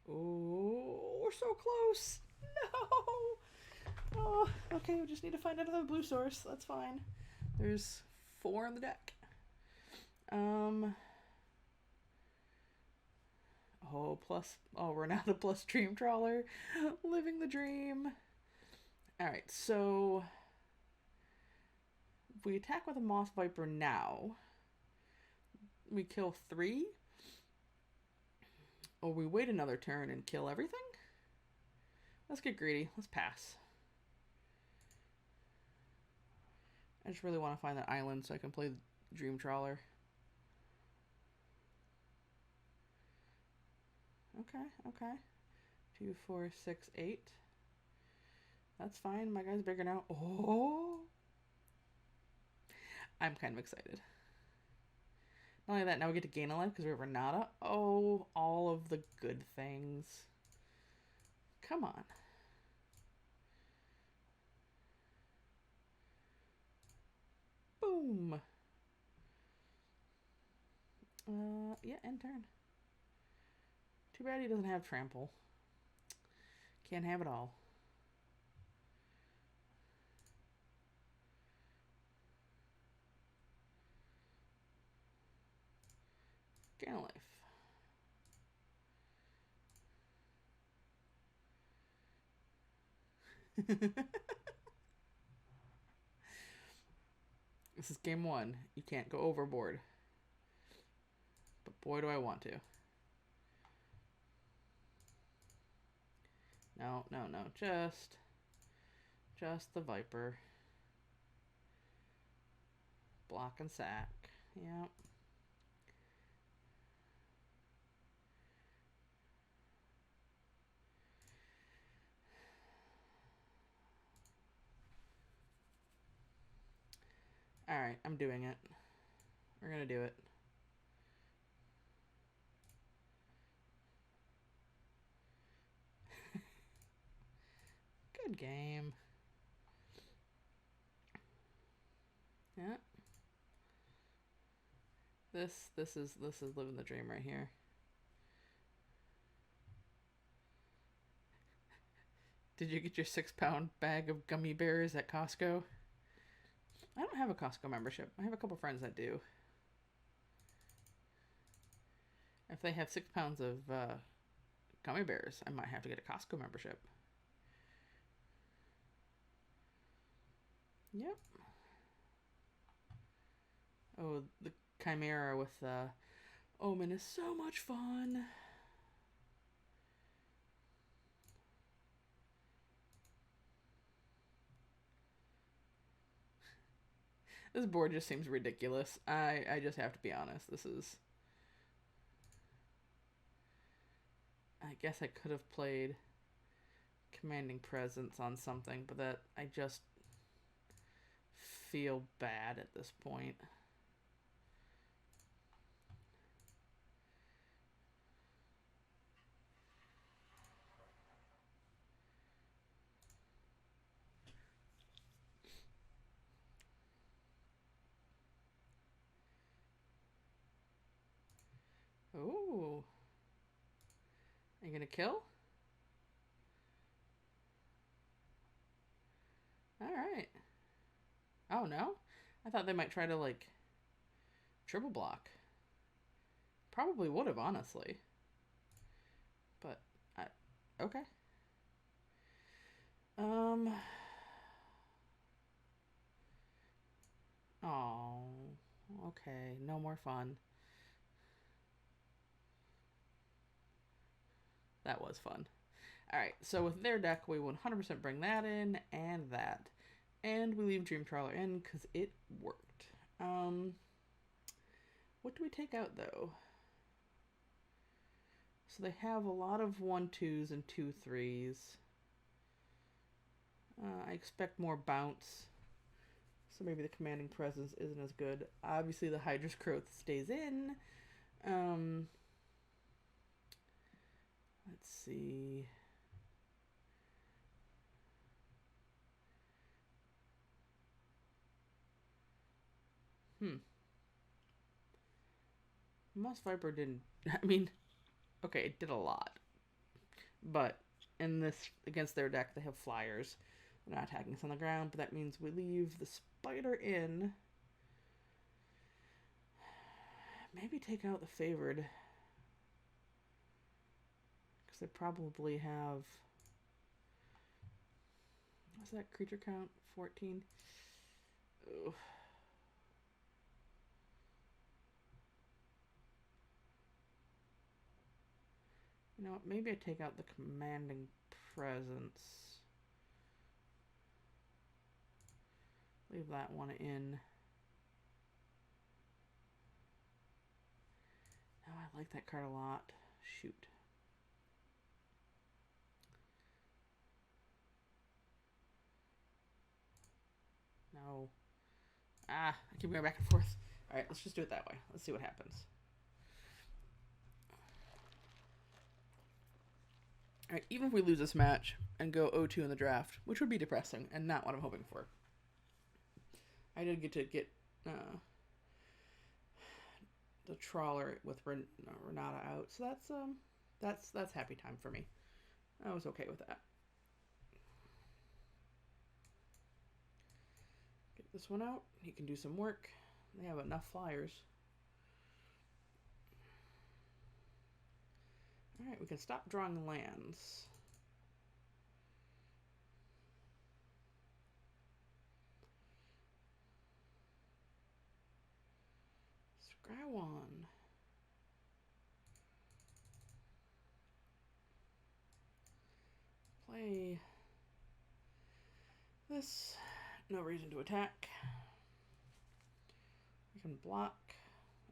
Oh, we're so close. No. Oh, okay, we just need to find another blue source. That's fine. There's 4 in the deck. We're now the plus Dream Trawler. Living the dream. Alright, so if we attack with a Moss Viper now, we kill 3. Or we wait another turn and kill everything? Let's get greedy. Let's pass. I just really want to find that island so I can play Dream Trawler. Okay, okay. 2, 4, 6, 8. That's fine. My guy's bigger now. Oh! I'm kind of excited. Not only that, now we get to gain a life because we have Renata. Oh, all of the good things. Come on. Boom. Yeah, end turn. Too bad he doesn't have trample. Can't have it all. Gain a life. This is game 1. You can't go overboard. But boy, do I want to. No, no, no. Just the Viper. Block and sack. Yep. Alright, I'm doing it. We're gonna do it. Good game. Yeah. This is living the dream right here. Did you get your 6-pound bag of gummy bears at Costco? I don't have a Costco membership. I have a couple friends that do. If they have 6 pounds of gummy bears, I might have to get a Costco membership. Yep. Oh, the Chimera with Omen is so much fun. This board just seems ridiculous. I just have to be honest. This is... I guess I could have played Commanding Presence on something, but that I just feel bad at this point. Ooh. Are you gonna kill? Alright. Oh, no? I thought they might try to, like, triple block. Probably would have, honestly. But, okay. Oh, okay. No more fun. That was fun. Alright, so with their deck, we 100% bring that in, and that. And we leave Dream Trawler in, because it worked. What do we take out, though? So they have a lot of 1/2s and 2/3s. I expect more bounce. So maybe the Commanding Presence isn't as good. Obviously, the Hydra's Growth stays in. Let's see. Moss Viper didn't... I mean, okay, it did a lot. But in this, against their deck, they have flyers. They're not attacking us on the ground, but that means we leave the spider in. Maybe take out the favored. Because they probably have... What's that creature count? 14? Ugh. You know what? Maybe I take out the Commanding Presence. Leave that one in. Oh, I like that card a lot. Shoot. No. Ah, I keep going back and forth. Alright, let's just do it that way. Let's see what happens. Alright, even if we lose this match and go 0-2 in the draft, which would be depressing and not what I'm hoping for. I did get to get the Trawler with Renata out, so that's happy time for me. I was okay with that. Get this one out. He can do some work. They have enough flyers. Alright, we can stop drawing lands. Scry one. Play this. No reason to attack. We can block.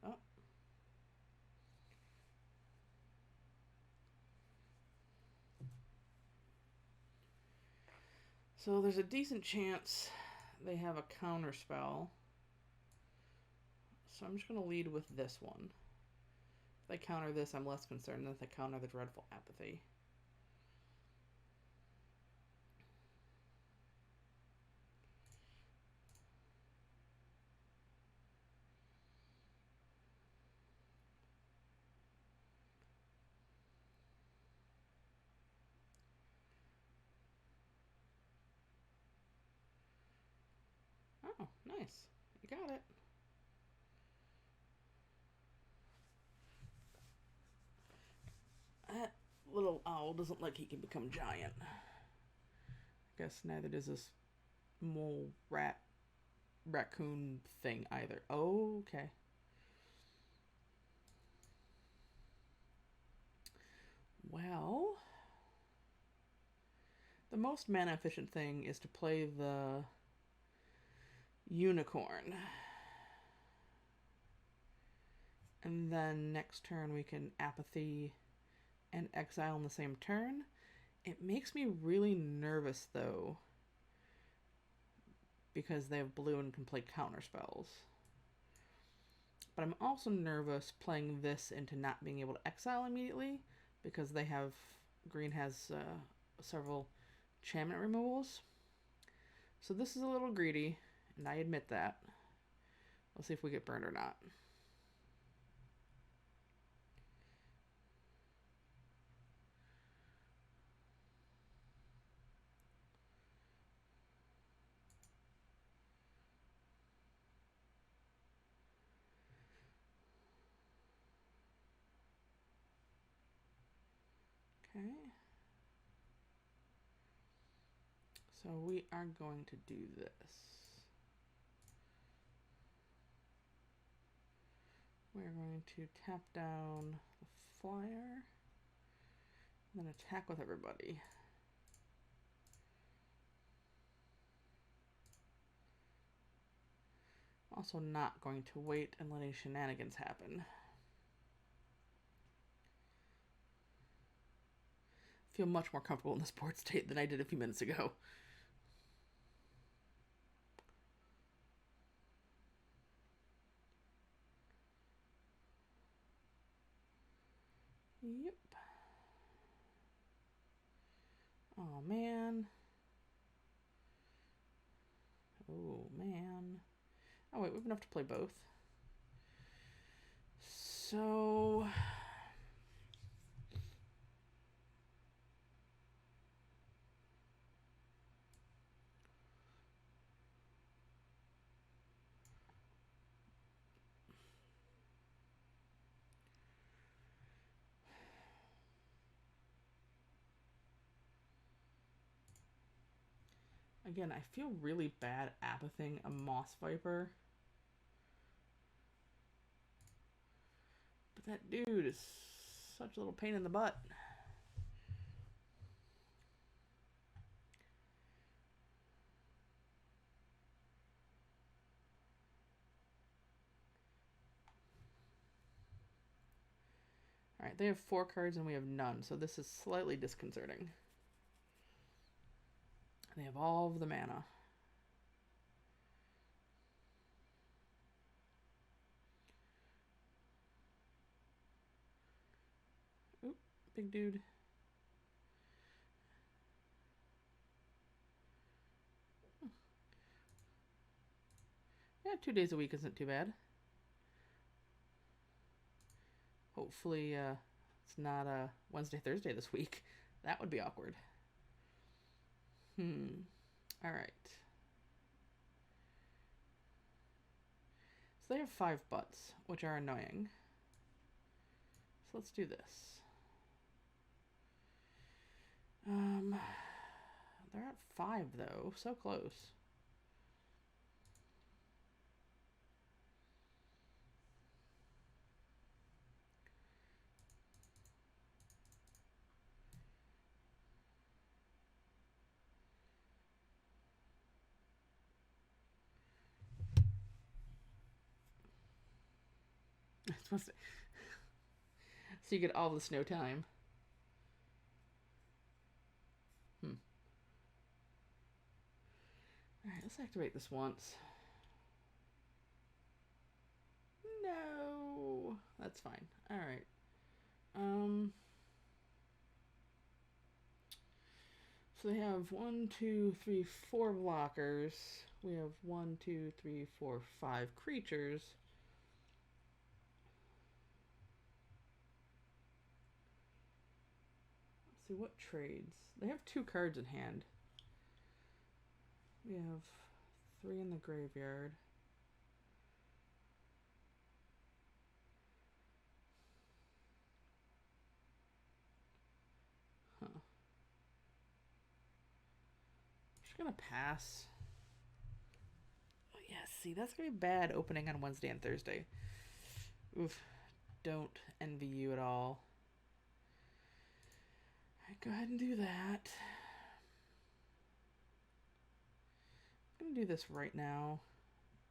Oh. So there's a decent chance they have a counter spell. So I'm just going to lead with this one. If they counter this, I'm less concerned than if they counter the Dreadful Apathy. Oh, nice. You got it. That little owl doesn't like he can become giant. I guess neither does this mole raccoon thing either. Oh, okay. Well, the most mana efficient thing is to play the unicorn. And then next turn we can apathy and exile in the same turn. It makes me really nervous though, because they have blue and can play counter spells. But I'm also nervous playing this into not being able to exile immediately, because they have, green has several enchantment removals. So this is a little greedy, and I admit that. Let's see if we get burned or not. Okay. So we are going to do this. We're going to tap down the flyer, and then attack with everybody. Also not going to wait and let any shenanigans happen. Feel much more comfortable in this board state than I did a few minutes ago. Yep. Oh, man. Oh, man. Oh, wait, we have enough to play both. So... Again, I feel really bad apathing a Moss Viper. But that dude is such a little pain in the butt. Alright, they have 4 cards and we have none, so this is slightly disconcerting. They have all of the mana. Oop, big dude. Yeah, 2 days a week isn't too bad. Hopefully, it's not Wednesday, Thursday this week. That would be awkward. Alright. So they have 5 butts, which are annoying. So let's do this. They're at 5 though, so close. Supposed to... So you get all the snow time. Alright, let's activate this once. No! That's fine. Alright. So they have 1, 2, 3, 4 blockers. We have 1, 2, 3, 4, 5 creatures. Let's see what trades. They have 2 cards in hand. We have 3 in the graveyard. Huh. I'm just gonna pass. Oh, yeah, see, that's gonna be bad opening on Wednesday and Thursday. Oof. Don't envy you at all. Alright, go ahead and do that. I'm gonna do this right now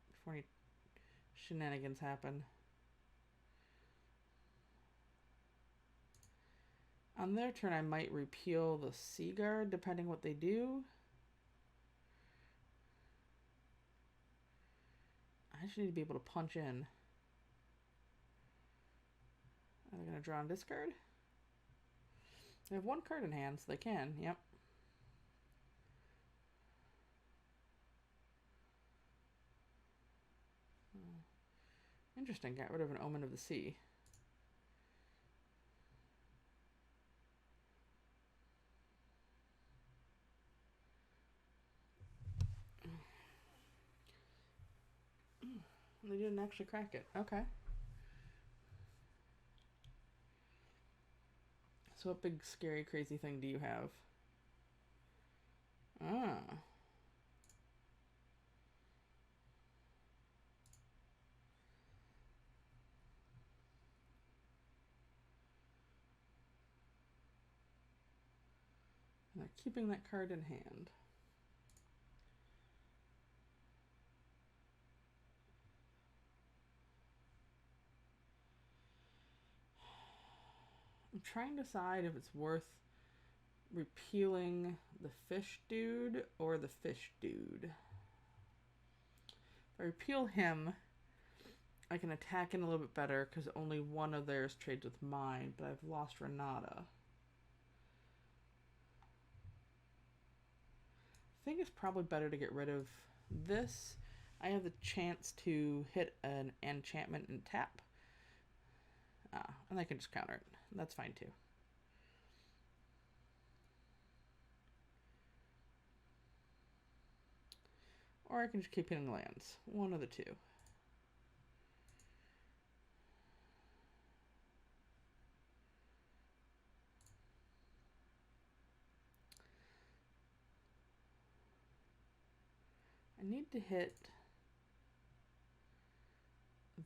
before any shenanigans happen. On their turn, I might repeal the Sea Guard, depending what they do. I just need to be able to punch in. Are they going to draw and discard? They have 1 card in hand, so they can. Yep. Interesting. Got rid of an Omen of the Sea. They didn't actually crack it. Okay. So what big, scary, crazy thing do you have? Ah. And they're keeping that card in hand. I'm trying to decide if it's worth repealing the fish dude or the fish dude. If I repeal him, I can attack in a little bit better because only one of theirs trades with mine, but I've lost Renata. I think it's probably better to get rid of this. I have the chance to hit an enchantment and tap. And I can just counter it. That's fine too. Or I can just keep hitting lands. One of the two. I need to hit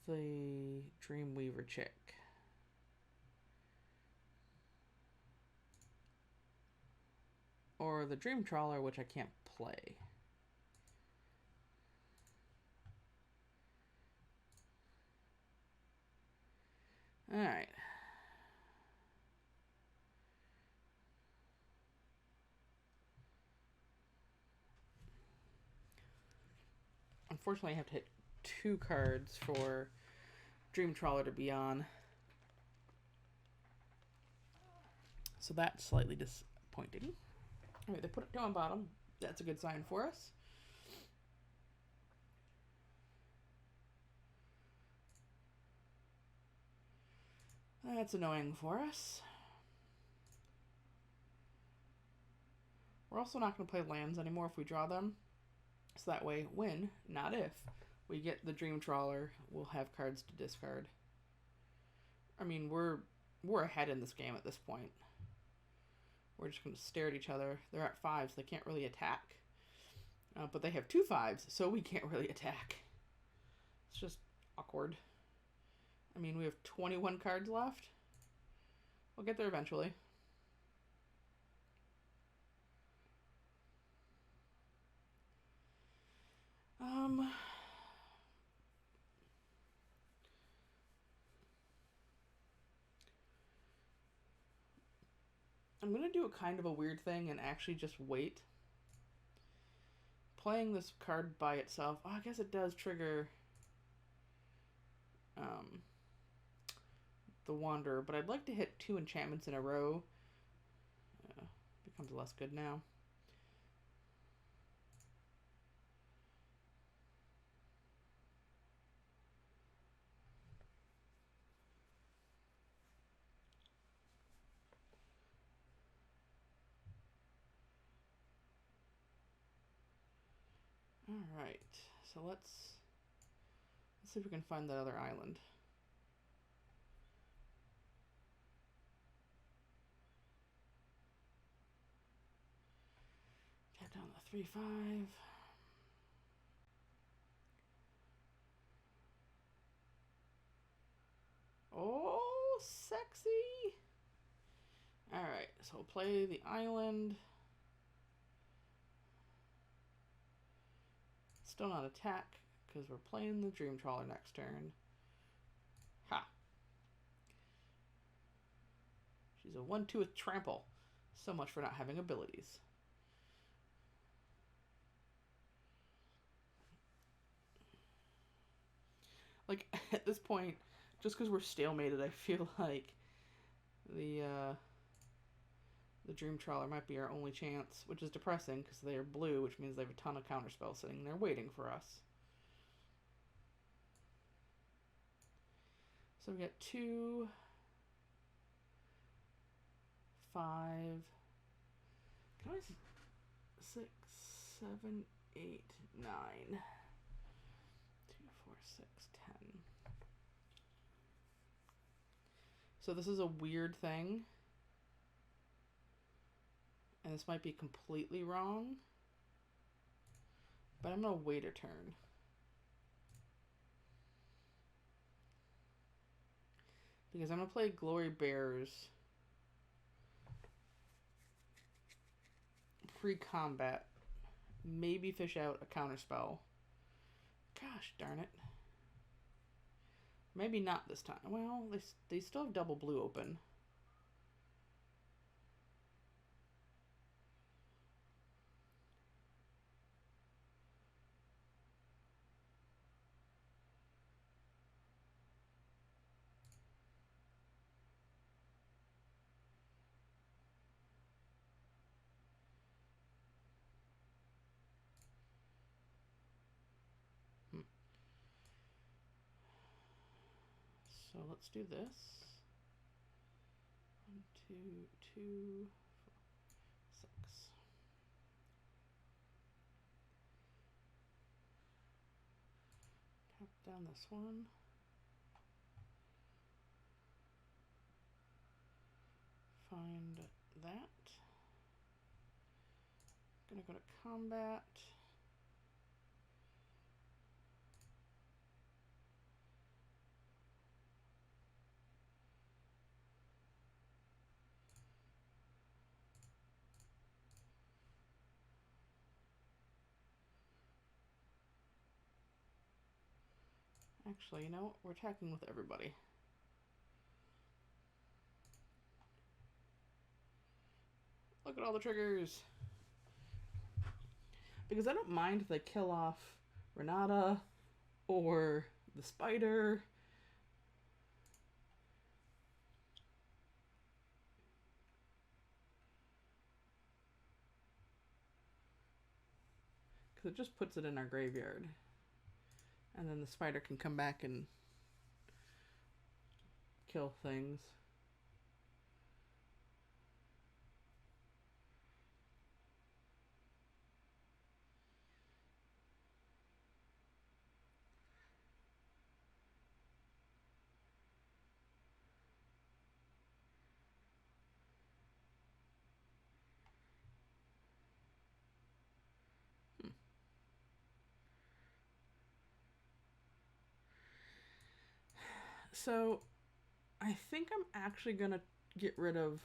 the Dreamweaver chick. Or the Dream Trawler, which I can't play. Alright. Unfortunately, I have to hit 2 cards for Dream Trawler to be on. So that's slightly disappointing. Alright, they put it down on bottom. That's a good sign for us. That's annoying for us. We're also not going to play lands anymore if we draw them. So that way, when, not if, we get the Dream Trawler, we'll have cards to discard. I mean, we're ahead in this game at this point. We're just going to stare at each other. They're at 5s. They can't really attack. But they have 2 5s, so we can't really attack. It's just awkward. I mean, we have 21 cards left. We'll get there eventually. I'm going to do a kind of a weird thing and actually just wait. Playing this card by itself, I guess it does trigger the Wanderer, but I'd like to hit 2 enchantments in a row. Becomes less good now. Alright, so let's see if we can find that other island. Tap down the 3/5. Oh, sexy! Alright, so we'll play the island. Still not attack, because we're playing the Dream Trawler next turn. Ha! She's a 1/2 with trample. So much for not having abilities. Like, at this point, just because we're stalemated, I feel like the Dream Trawler might be our only chance, which is depressing because they are blue, which means they have a ton of counterspells sitting there waiting for us. So we got 2, 5, 6, 7, 8, 9. 2, 4, 6, 10. So this is a weird thing. And this might be completely wrong. But I'm going to wait a turn. Because I'm going to play Glory Bears pre-combat. Maybe fish out a counterspell. Gosh darn it. Maybe not this time. Well, they still have double blue open. So let's do this. 1, 2, 2, 4, 6. Tap down this one. Find that. Gonna go to combat. Actually, you know what? We're attacking with everybody. Look at all the triggers. Because I don't mind if they kill off Renata or the spider. Because it just puts it in our graveyard. And then the spider can come back and kill things. So I think I'm actually going to get rid of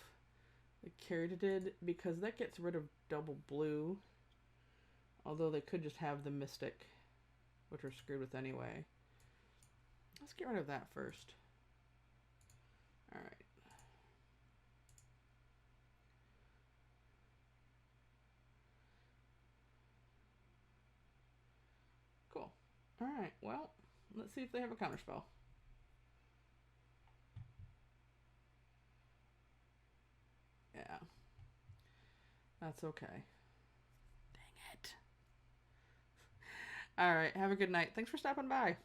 the Caryatid because that gets rid of double blue. Although they could just have the Mystic, which we're screwed with anyway. Let's get rid of that first. Alright. Cool. Alright, well, let's see if they have a counterspell. Yeah. That's okay. Dang it. Alright, have a good night. Thanks for stopping by.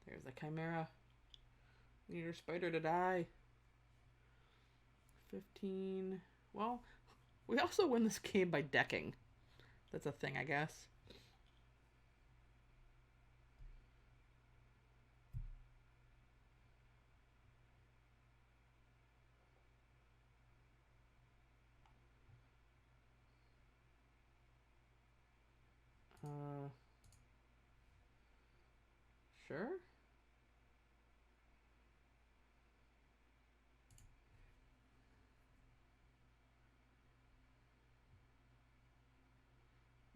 There's the Chimera. Need your spider to die. 15. Well, we also win this game by decking. That's a thing, I guess. Sure.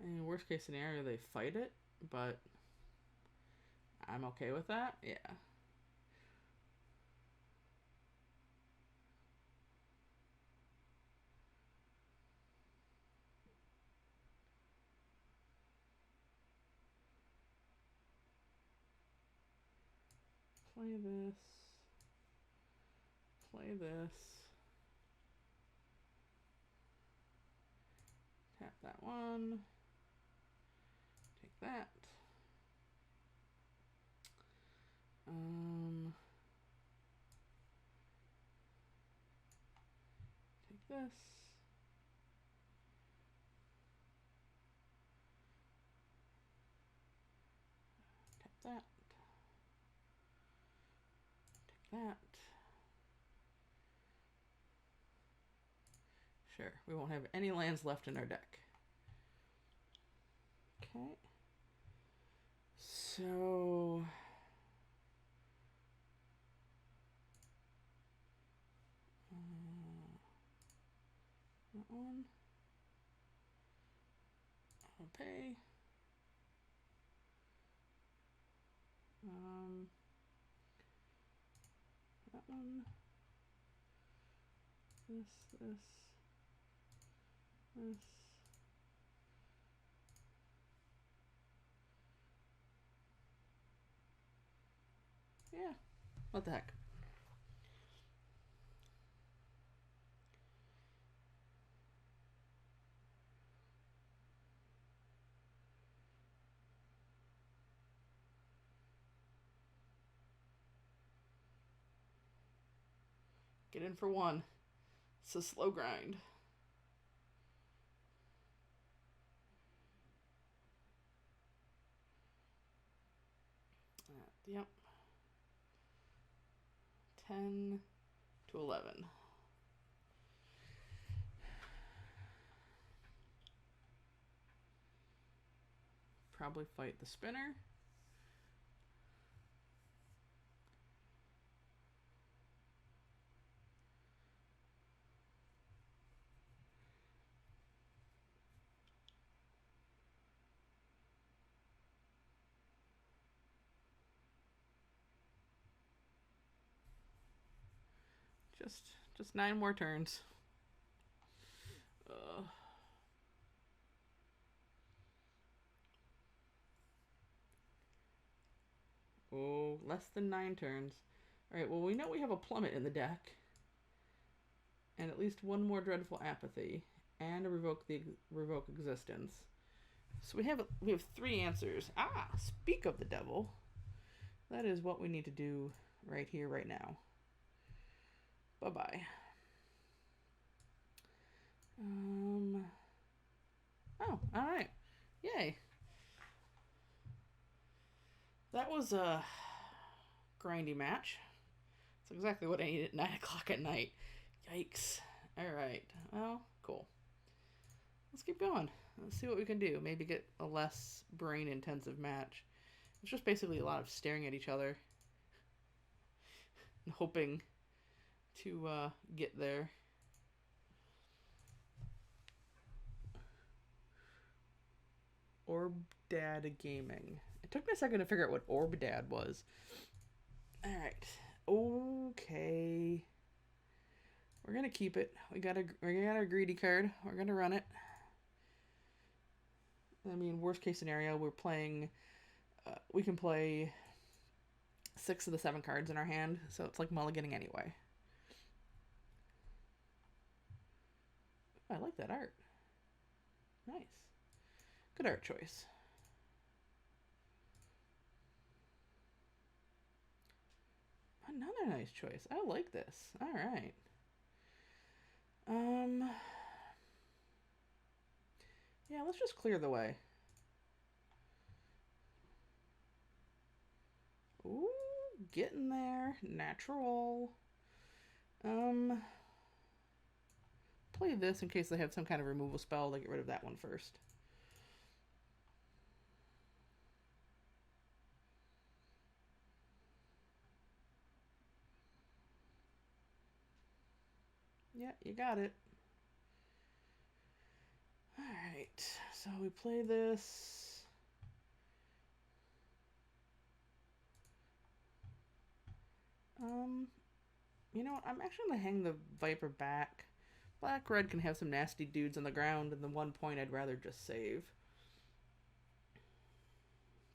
I mean, worst case scenario, they fight it, but I'm okay with that. Yeah. Play this. Play this. Tap that one. Take that. Take this. Tap that. Take that. Sure, we won't have any lands left in our deck. Okay. So... that one. I'll pay. That one. This. Yeah. What the heck? Get in for one. It's a slow grind. Yep. 10 to 11. Probably fight the spinner. Just 9 more turns. Oh, less than 9 turns. Alright, well, we know we have a plummet in the deck. And at least one more Dreadful Apathy. And a revoke existence. So we have 3 answers. Ah, speak of the devil. That is what we need to do right here, right now. Bye-bye. Oh, alright. Yay. That was a grindy match. That's exactly what I need at 9 o'clock at night. Yikes. Alright. Well, cool. Let's keep going. Let's see what we can do. Maybe get a less brain-intensive match. It's just basically a lot of staring at each other and hoping to get there. Orbdad Gaming. It took me a second to figure out what Orbdad was. Alright. Okay. We're gonna keep it. We got a greedy card. We're gonna run it. I mean, worst case scenario, we're playing... we can play 6 of the 7 cards in our hand, so it's like mulliganing anyway. I like that art. Nice. Good art choice. Another nice choice. I like this. All right. Yeah, let's just clear the way. Ooh, getting there. Natural. Play this in case they have some kind of removal spell to get rid of that one first. Yeah, you got it. Alright, so we play this. You know what? I'm actually going to hang the Viper back. Black-red can have some nasty dudes on the ground, and the 1 point I'd rather just save.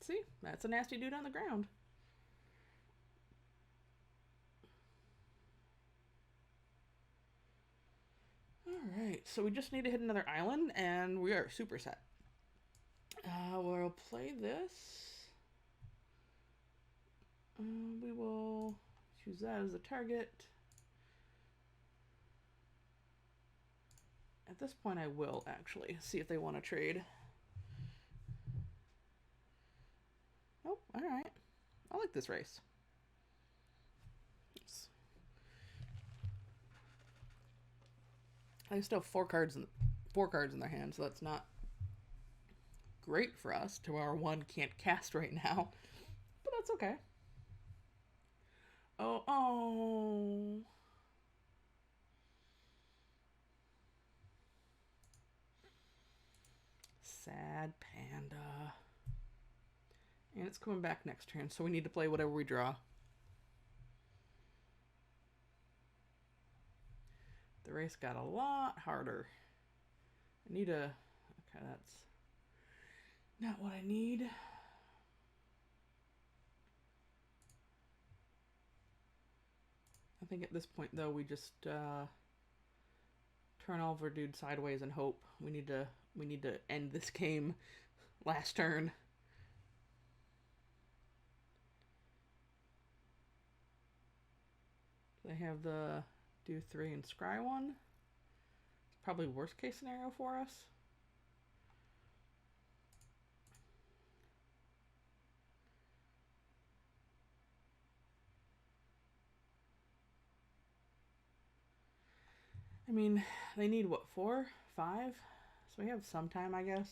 See? That's a nasty dude on the ground. Alright, so we just need to hit another island, and we are super set. We'll play this. We will choose that as the target. At this point, I will actually see if they want to trade. Oh, alright. I like this race. Oops. I still have 4 cards in their hand, so that's not great for us. To our 1 can't cast right now, but that's okay. Oh. Sad panda. And it's coming back next turn, so we need to play whatever we draw. The race got a lot harder. I need a... Okay, that's not what I need. I think at this point, though, we just turn all of our dudes sideways and hope. We need to end this game last turn. They have the do 3 and scry 1. It's probably worst case scenario for us. I mean, they need what, 4? 5? So we have some time, I guess.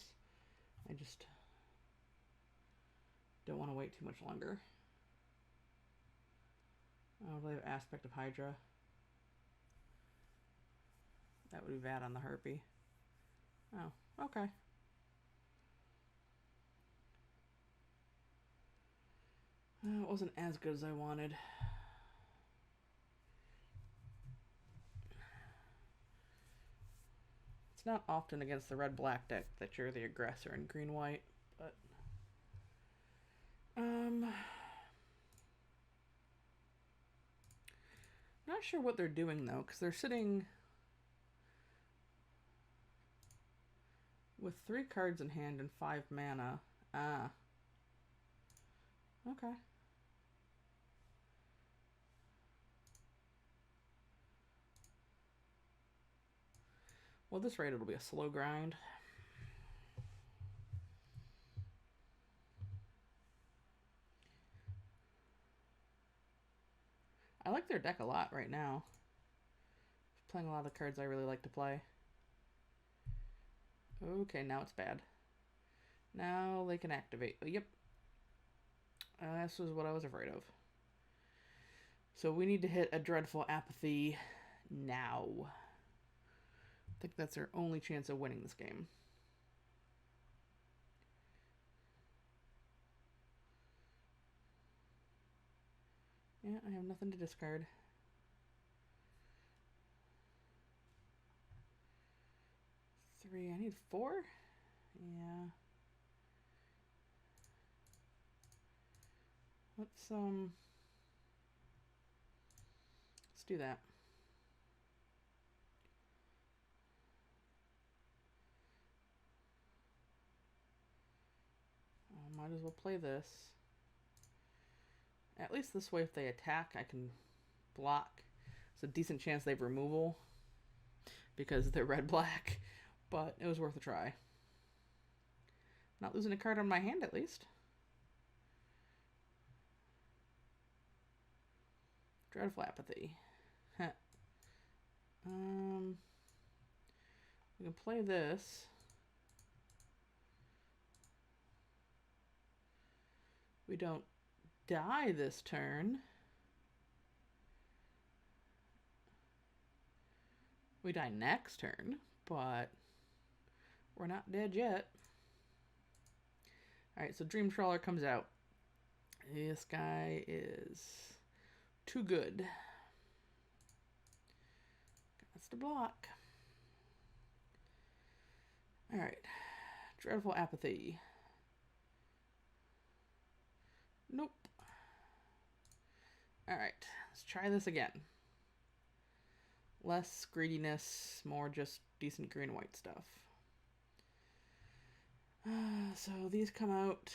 I just don't want to wait too much longer. Oh, they have Aspect of Hydra. That would be bad on the Harpy. Oh, okay. It wasn't as good as I wanted. It's not often against the red-black deck that you're the aggressor in green-white, but... Not sure what they're doing though, because they're sitting with 3 cards in hand and 5 mana. Ah. Okay. Well, at this rate, it'll be a slow grind. I like their deck a lot right now. Playing a lot of the cards I really like to play. Okay, now it's bad. Now they can activate. Oh, yep. This was what I was afraid of. So we need to hit a Dreadful Apathy now. I think that's our only chance of winning this game. Yeah, I have nothing to discard. 3, I need 4? Yeah. Let's do that. Might as well play this. At least this way, if they attack, I can block. It's a decent chance they have removal because they're red-black, but it was worth a try. Not losing a card on my hand, at least. Dreadful Apathy. We can play this. We don't die this turn. We die next turn, but we're not dead yet. Alright, so Dream Trawler comes out. This guy is too good. That's the block. Alright. Dreadful Apathy. Nope. Alright, let's try this again. Less greediness, more just decent green and white stuff. So these come out.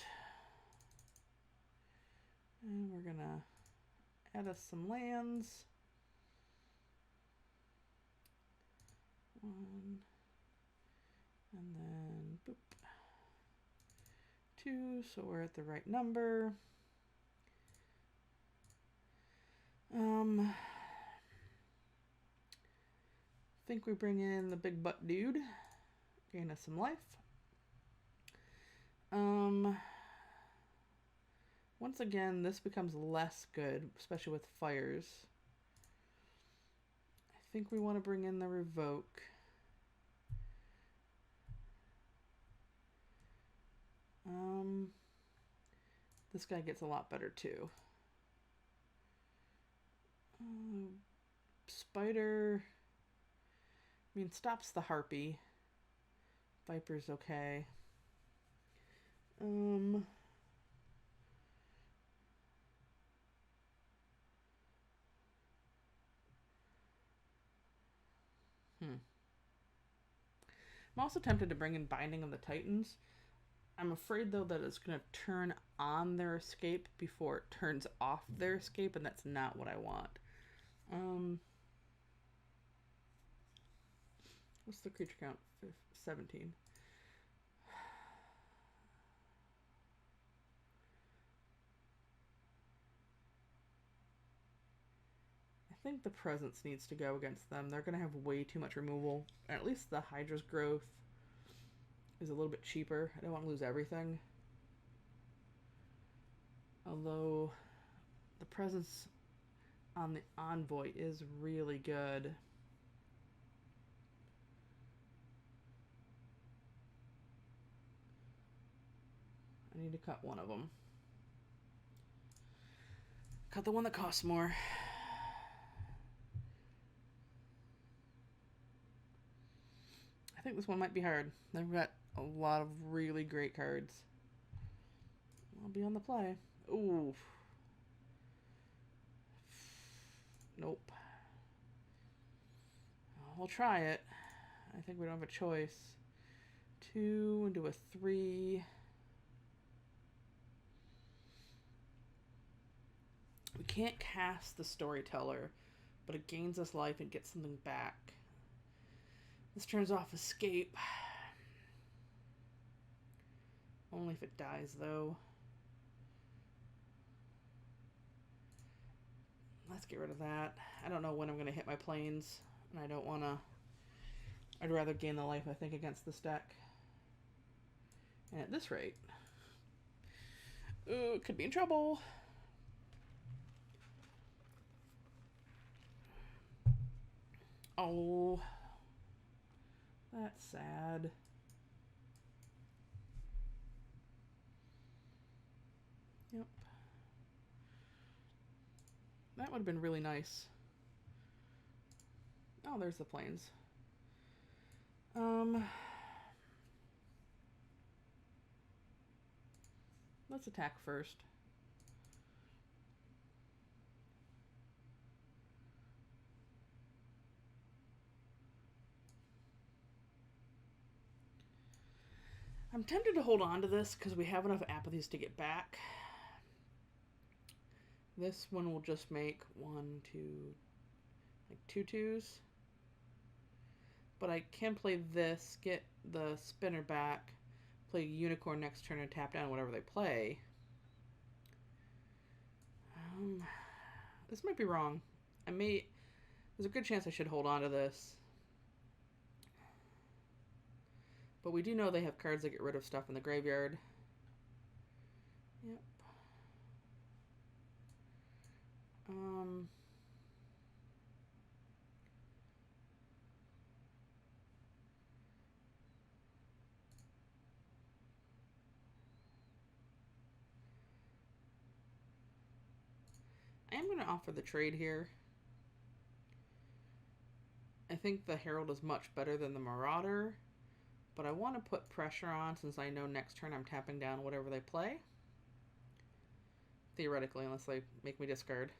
And we're gonna add us some lands. 1. And then boop. 2, so we're at the right number. Think we bring in the big butt dude. Gain us some life. Once again, this becomes less good, especially with fires. I think we want to bring in the revoke. This guy gets a lot better too. Spider, I mean, stops the harpy. Viper's okay. I'm also tempted to bring in Binding of the Titans. I'm afraid, though, that it's going to turn on their escape before it turns off their escape, and that's not what I want. What's the creature count? 17. I think the Presence needs to go against them. They're going to have way too much removal. At least the Hydra's growth is a little bit cheaper. I don't want to lose everything. Although the Presence on the Envoy is really good. I need to cut one of them. Cut the one that costs more. I think this one might be hard. They've got a lot of really great cards. I'll be on the play. Ooh. Nope. we'll try it. I think we don't have a choice. 2 into a 3. We can't cast the Storyteller, but it gains us life and gets something back. This turns off Escape. Only if it dies, though. Let's get rid of that. I don't know when I'm going to hit my planes, and I don't want to... I'd rather gain the life, I think, against this deck. And at this rate... Ooh, could be in trouble. Oh... That's sad. Yep. That would have been really nice. Oh, there's the planes. Let's attack first. I'm tempted to hold on to this because we have enough apathies to get back. This one will just make 1, 2, like 2 2s. But I can play this, get the spinner back, play Unicorn next turn and tap down whatever they play. This might be wrong. There's a good chance I should hold on to this. But we do know they have cards that get rid of stuff in the graveyard. Yep. I am going to offer the trade here. I think the Herald is much better than the Marauder, but I want to put pressure on since I know next turn I'm tapping down whatever they play. Theoretically, unless they make me discard.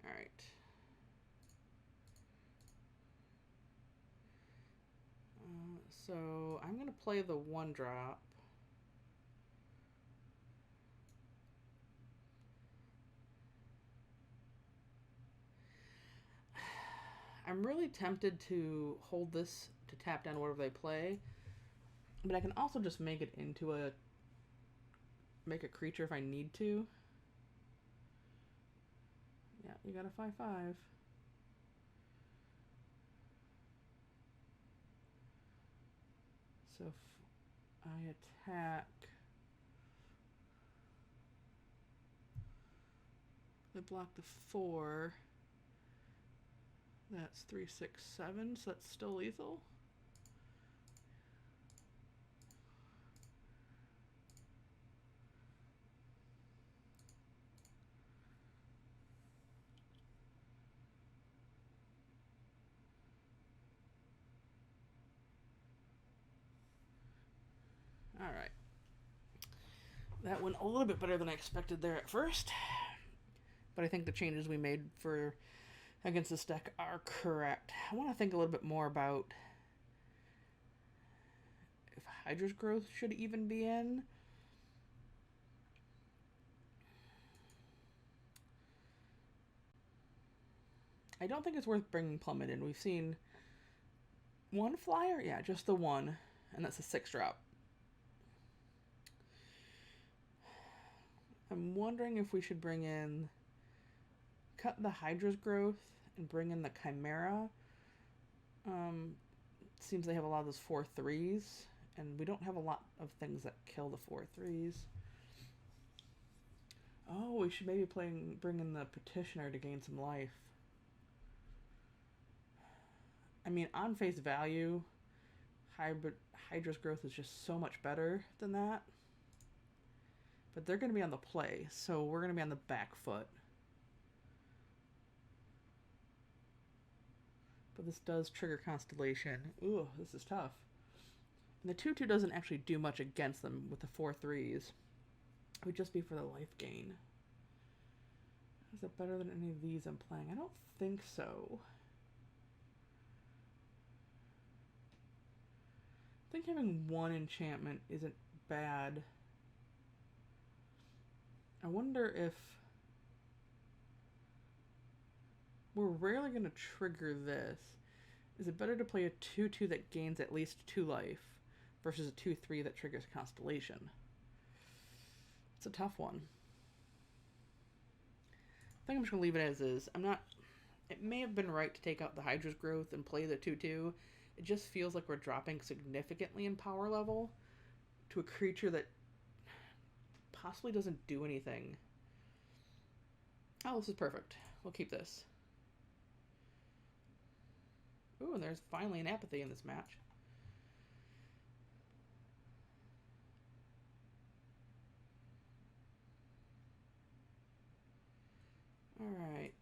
Alright. So I'm going to play the 1-drop. I'm really tempted to hold this to tap down whatever they play, but I can also just make it into make a creature if I need to. Yeah, you got a 5/5. So if I attack, they block the 4. That's 3, 6, 7, so that's still lethal. All right. That went a little bit better than I expected there at first, but I think the changes we made against this deck are correct. I want to think a little bit more about if Hydra's Growth should even be in. I don't think it's worth bringing Plummet in. We've seen 1 flyer? Yeah, just the 1, and that's a 6-drop. I'm wondering if we should cut the Hydra's Growth and bring in the Chimera. Seems they have a lot of those 4/3s, and we don't have a lot of things that kill the 4/3s. Oh, we should maybe bring in the Petitioner to gain some life. I mean, on face value, Hydra's Growth is just so much better than that. But they're going to be on the play, so we're going to be on the back foot. But this does trigger Constellation. Ooh, this is tough. And the 2/2 doesn't actually do much against them with the 4/3s. It would just be for the life gain. Is it better than any of these I'm playing? I don't think so. think having one enchantment isn't bad. I wonder if we're rarely going to trigger this. Is it better to play a 2/2 that gains at least 2 life versus a 2/3 that triggers Constellation? It's a tough one. I think I'm just going to leave it as is. It may have been right to take out the Hydra's Growth and play the 2/2. It just feels like we're dropping significantly in power level to a creature that possibly doesn't do anything. Oh, this is perfect. We'll keep this. Ooh, and there's finally an apathy in this match. Alright.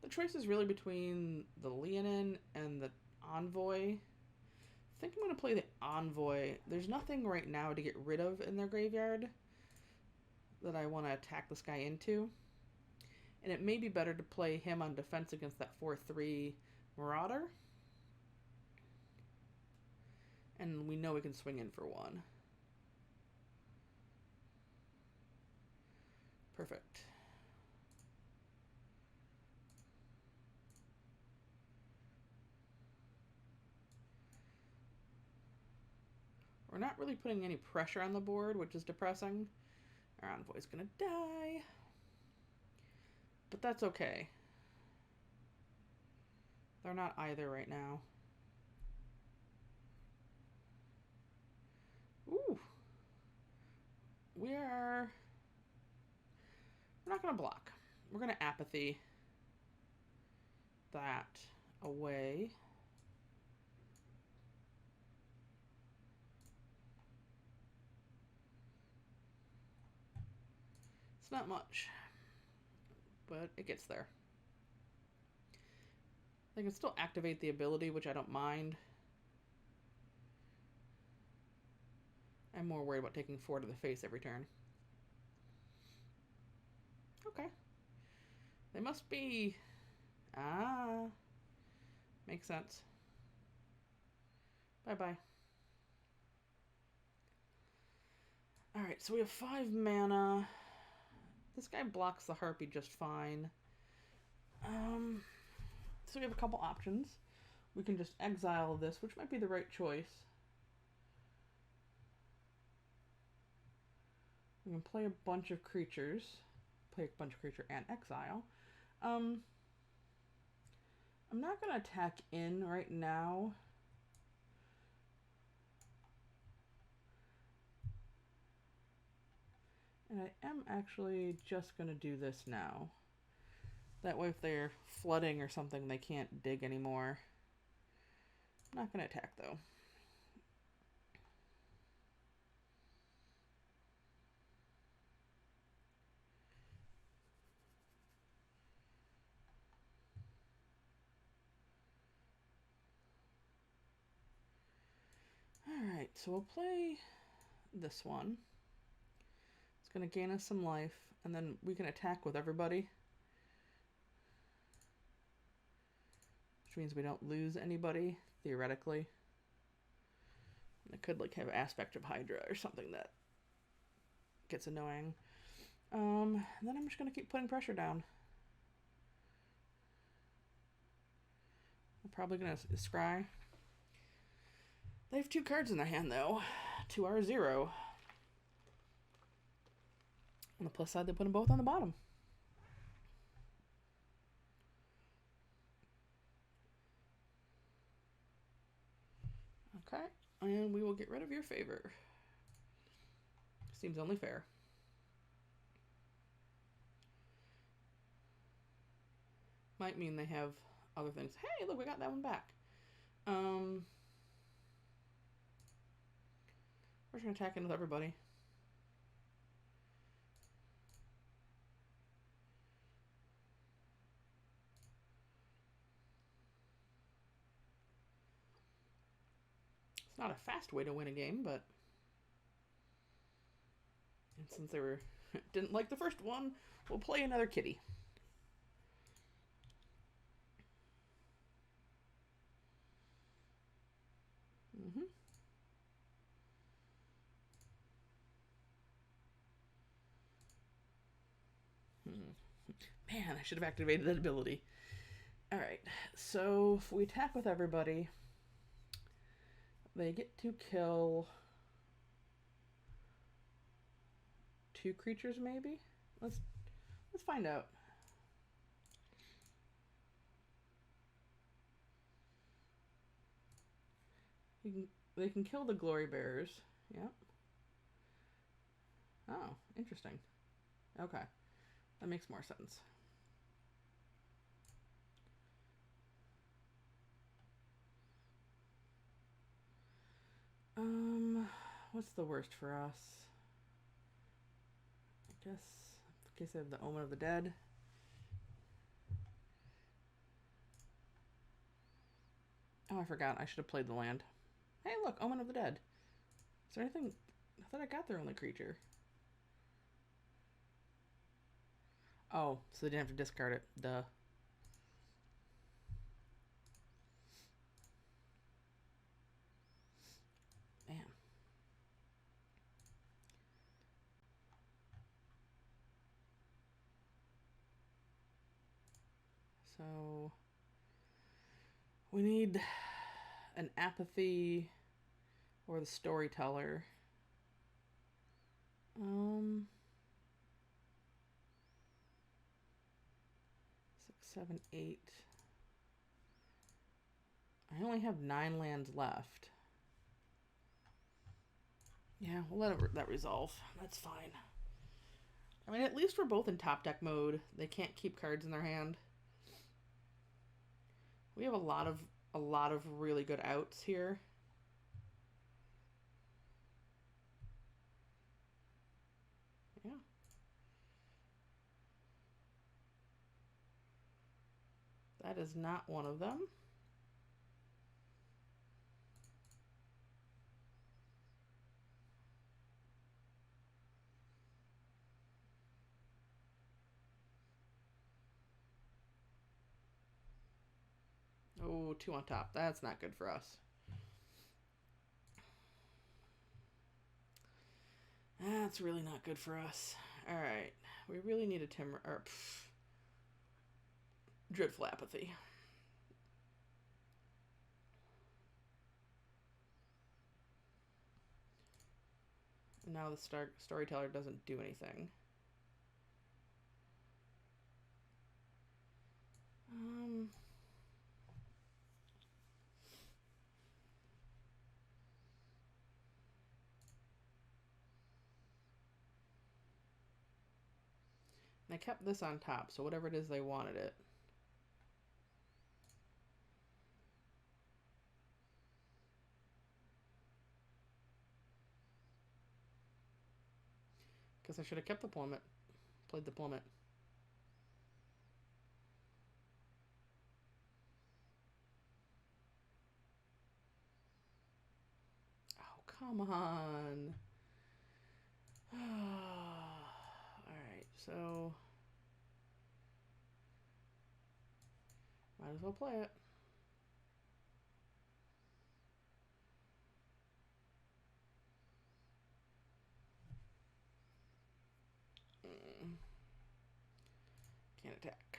The choice is really between the Leonin and the Envoy. I think I'm going to play the Envoy. There's nothing right now to get rid of in their graveyard that I want to attack this guy into. And it may be better to play him on defense against that 4/3 Marauder. And we know we can swing in for 1. Perfect. We're not really putting any pressure on the board, which is depressing. Our Envoy's gonna die. But that's okay. They're not either right now. Ooh. We're not gonna block. We're gonna apathy that away. It's not much, but it gets there. They can still activate the ability, which I don't mind. I'm more worried about taking 4 to the face every turn. Okay. They must be... Ah. Makes sense. Bye-bye. Alright, so we have 5 mana. This guy blocks the Harpy just fine. So we have a couple options. We can just exile this, which might be the right choice. We can play a bunch of creatures. Play a bunch of creature and exile. I'm not going to attack in right now. And I am actually just going to do this now. That way if they're flooding or something, they can't dig anymore. I'm not going to attack though. Alright, so we'll play this one. It's going to gain us some life, and then we can attack with everybody. Which means we don't lose anybody, theoretically. And it could like have aspect of Hydra or something that gets annoying. Then I'm just going to keep putting pressure down. I'm probably going to scry. They have 2 cards in their hand, though. 2 are 0. On the plus side, they put them both on the bottom. Okay, and we will get rid of your favor. Seems only fair. Might mean they have other things. Hey, look, we got that one back. We're just going to attack in with everybody. It's not a fast way to win a game, but... And since they didn't like the first one, we'll play another kitty. Mm-hmm. Man, I should have activated that ability. Alright, so if we attack with everybody, they get to kill 2 creatures, maybe? Let's find out. They can kill the glory bearers. Yep. Oh, interesting. Okay. That makes more sense. What's the worst for us? I guess in case I have the Omen of the Dead. Oh, I forgot. I should have played the land. Hey, look, Omen of the Dead. Is there anything? I thought I got their only creature. Oh, so they didn't have to discard it. Duh. Man. So we need an apathy or the storyteller. 6, 7, 8. I only have 9 lands left. Yeah, we'll let that resolve. That's fine. I mean, at least we're both in top deck mode. They can't keep cards in their hand. We have a lot of really good outs here. Yeah. That is not one of them. Oh, 2 on top. That's not good for us. That's really not good for us. Alright. We really need a Timber... Or, Dreadful Apathy. And now the storyteller doesn't do anything. I kept this on top, so whatever it is, they wanted it. Guess I should have kept the plummet. Played the plummet. Oh, come on. Alright, so... might as well play it. Can't attack.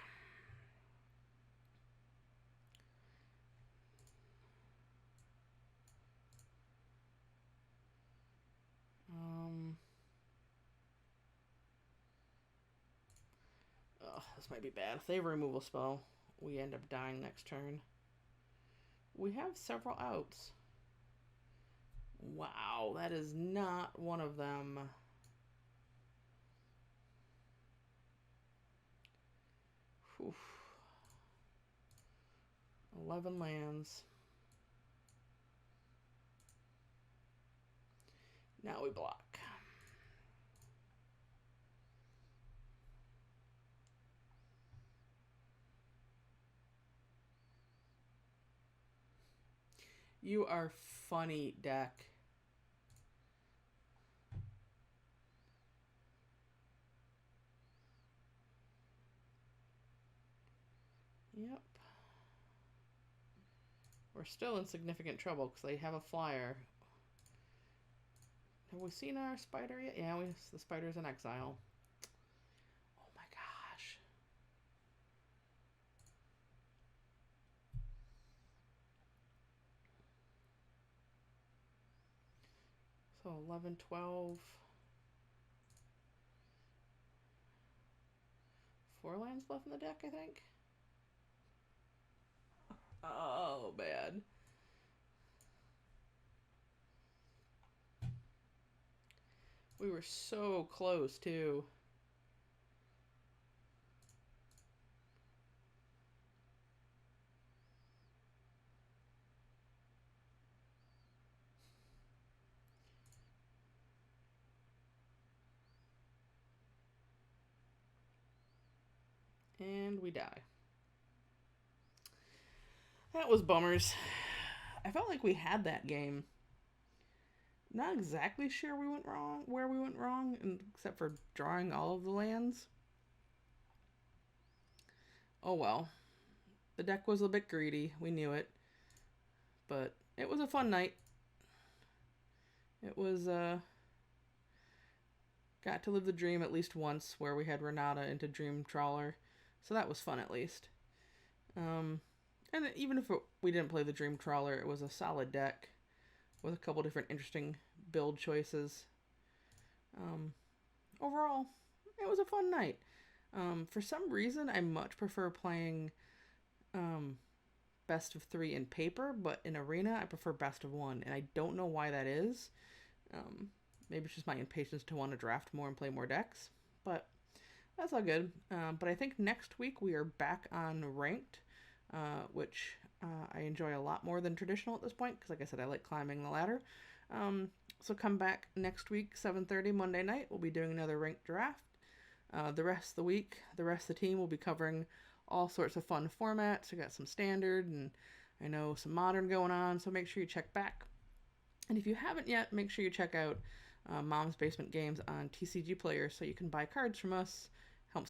Oh, this might be bad. If they have a removal spell, we end up dying next turn. We have several outs. Wow, that is not one of them. Oof. 11 lands. Now we block. You are funny, deck. Yep. We're still in significant trouble because they have a flyer. Have we seen our spider yet? Yeah, the spider's in exile. Oh my gosh. So 11, 12. 4 lands left in the deck, I think. Oh, bad. We were so close, too. And we die. That was bummers. I felt like we had that game. Not exactly sure where we went wrong, except for drawing all of the lands. Oh well. The deck was a bit greedy. We knew it. But it was a fun night. It was, got to live the dream at least once where we had Renata into Dream Trawler. So that was fun at least. And even if we didn't play the Dream Trawler, it was a solid deck with a couple different interesting build choices. Overall, it was a fun night. For some reason, I much prefer playing best of 3 in paper, but in Arena, I prefer best of 1, and I don't know why that is. Maybe it's just my impatience to want to draft more and play more decks, but that's all good. But I think next week we are back on Ranked, which I enjoy a lot more than traditional at this point, because like I said, I like climbing the ladder. So come back next week, 7:30 Monday night. We'll be doing another Ranked draft. The rest of the week, the rest of the team will be covering all sorts of fun formats. We got some standard and I know some modern going on, so make sure you check back. And if you haven't yet, make sure you check out Mom's Basement Games on TCG Player so you can buy cards from us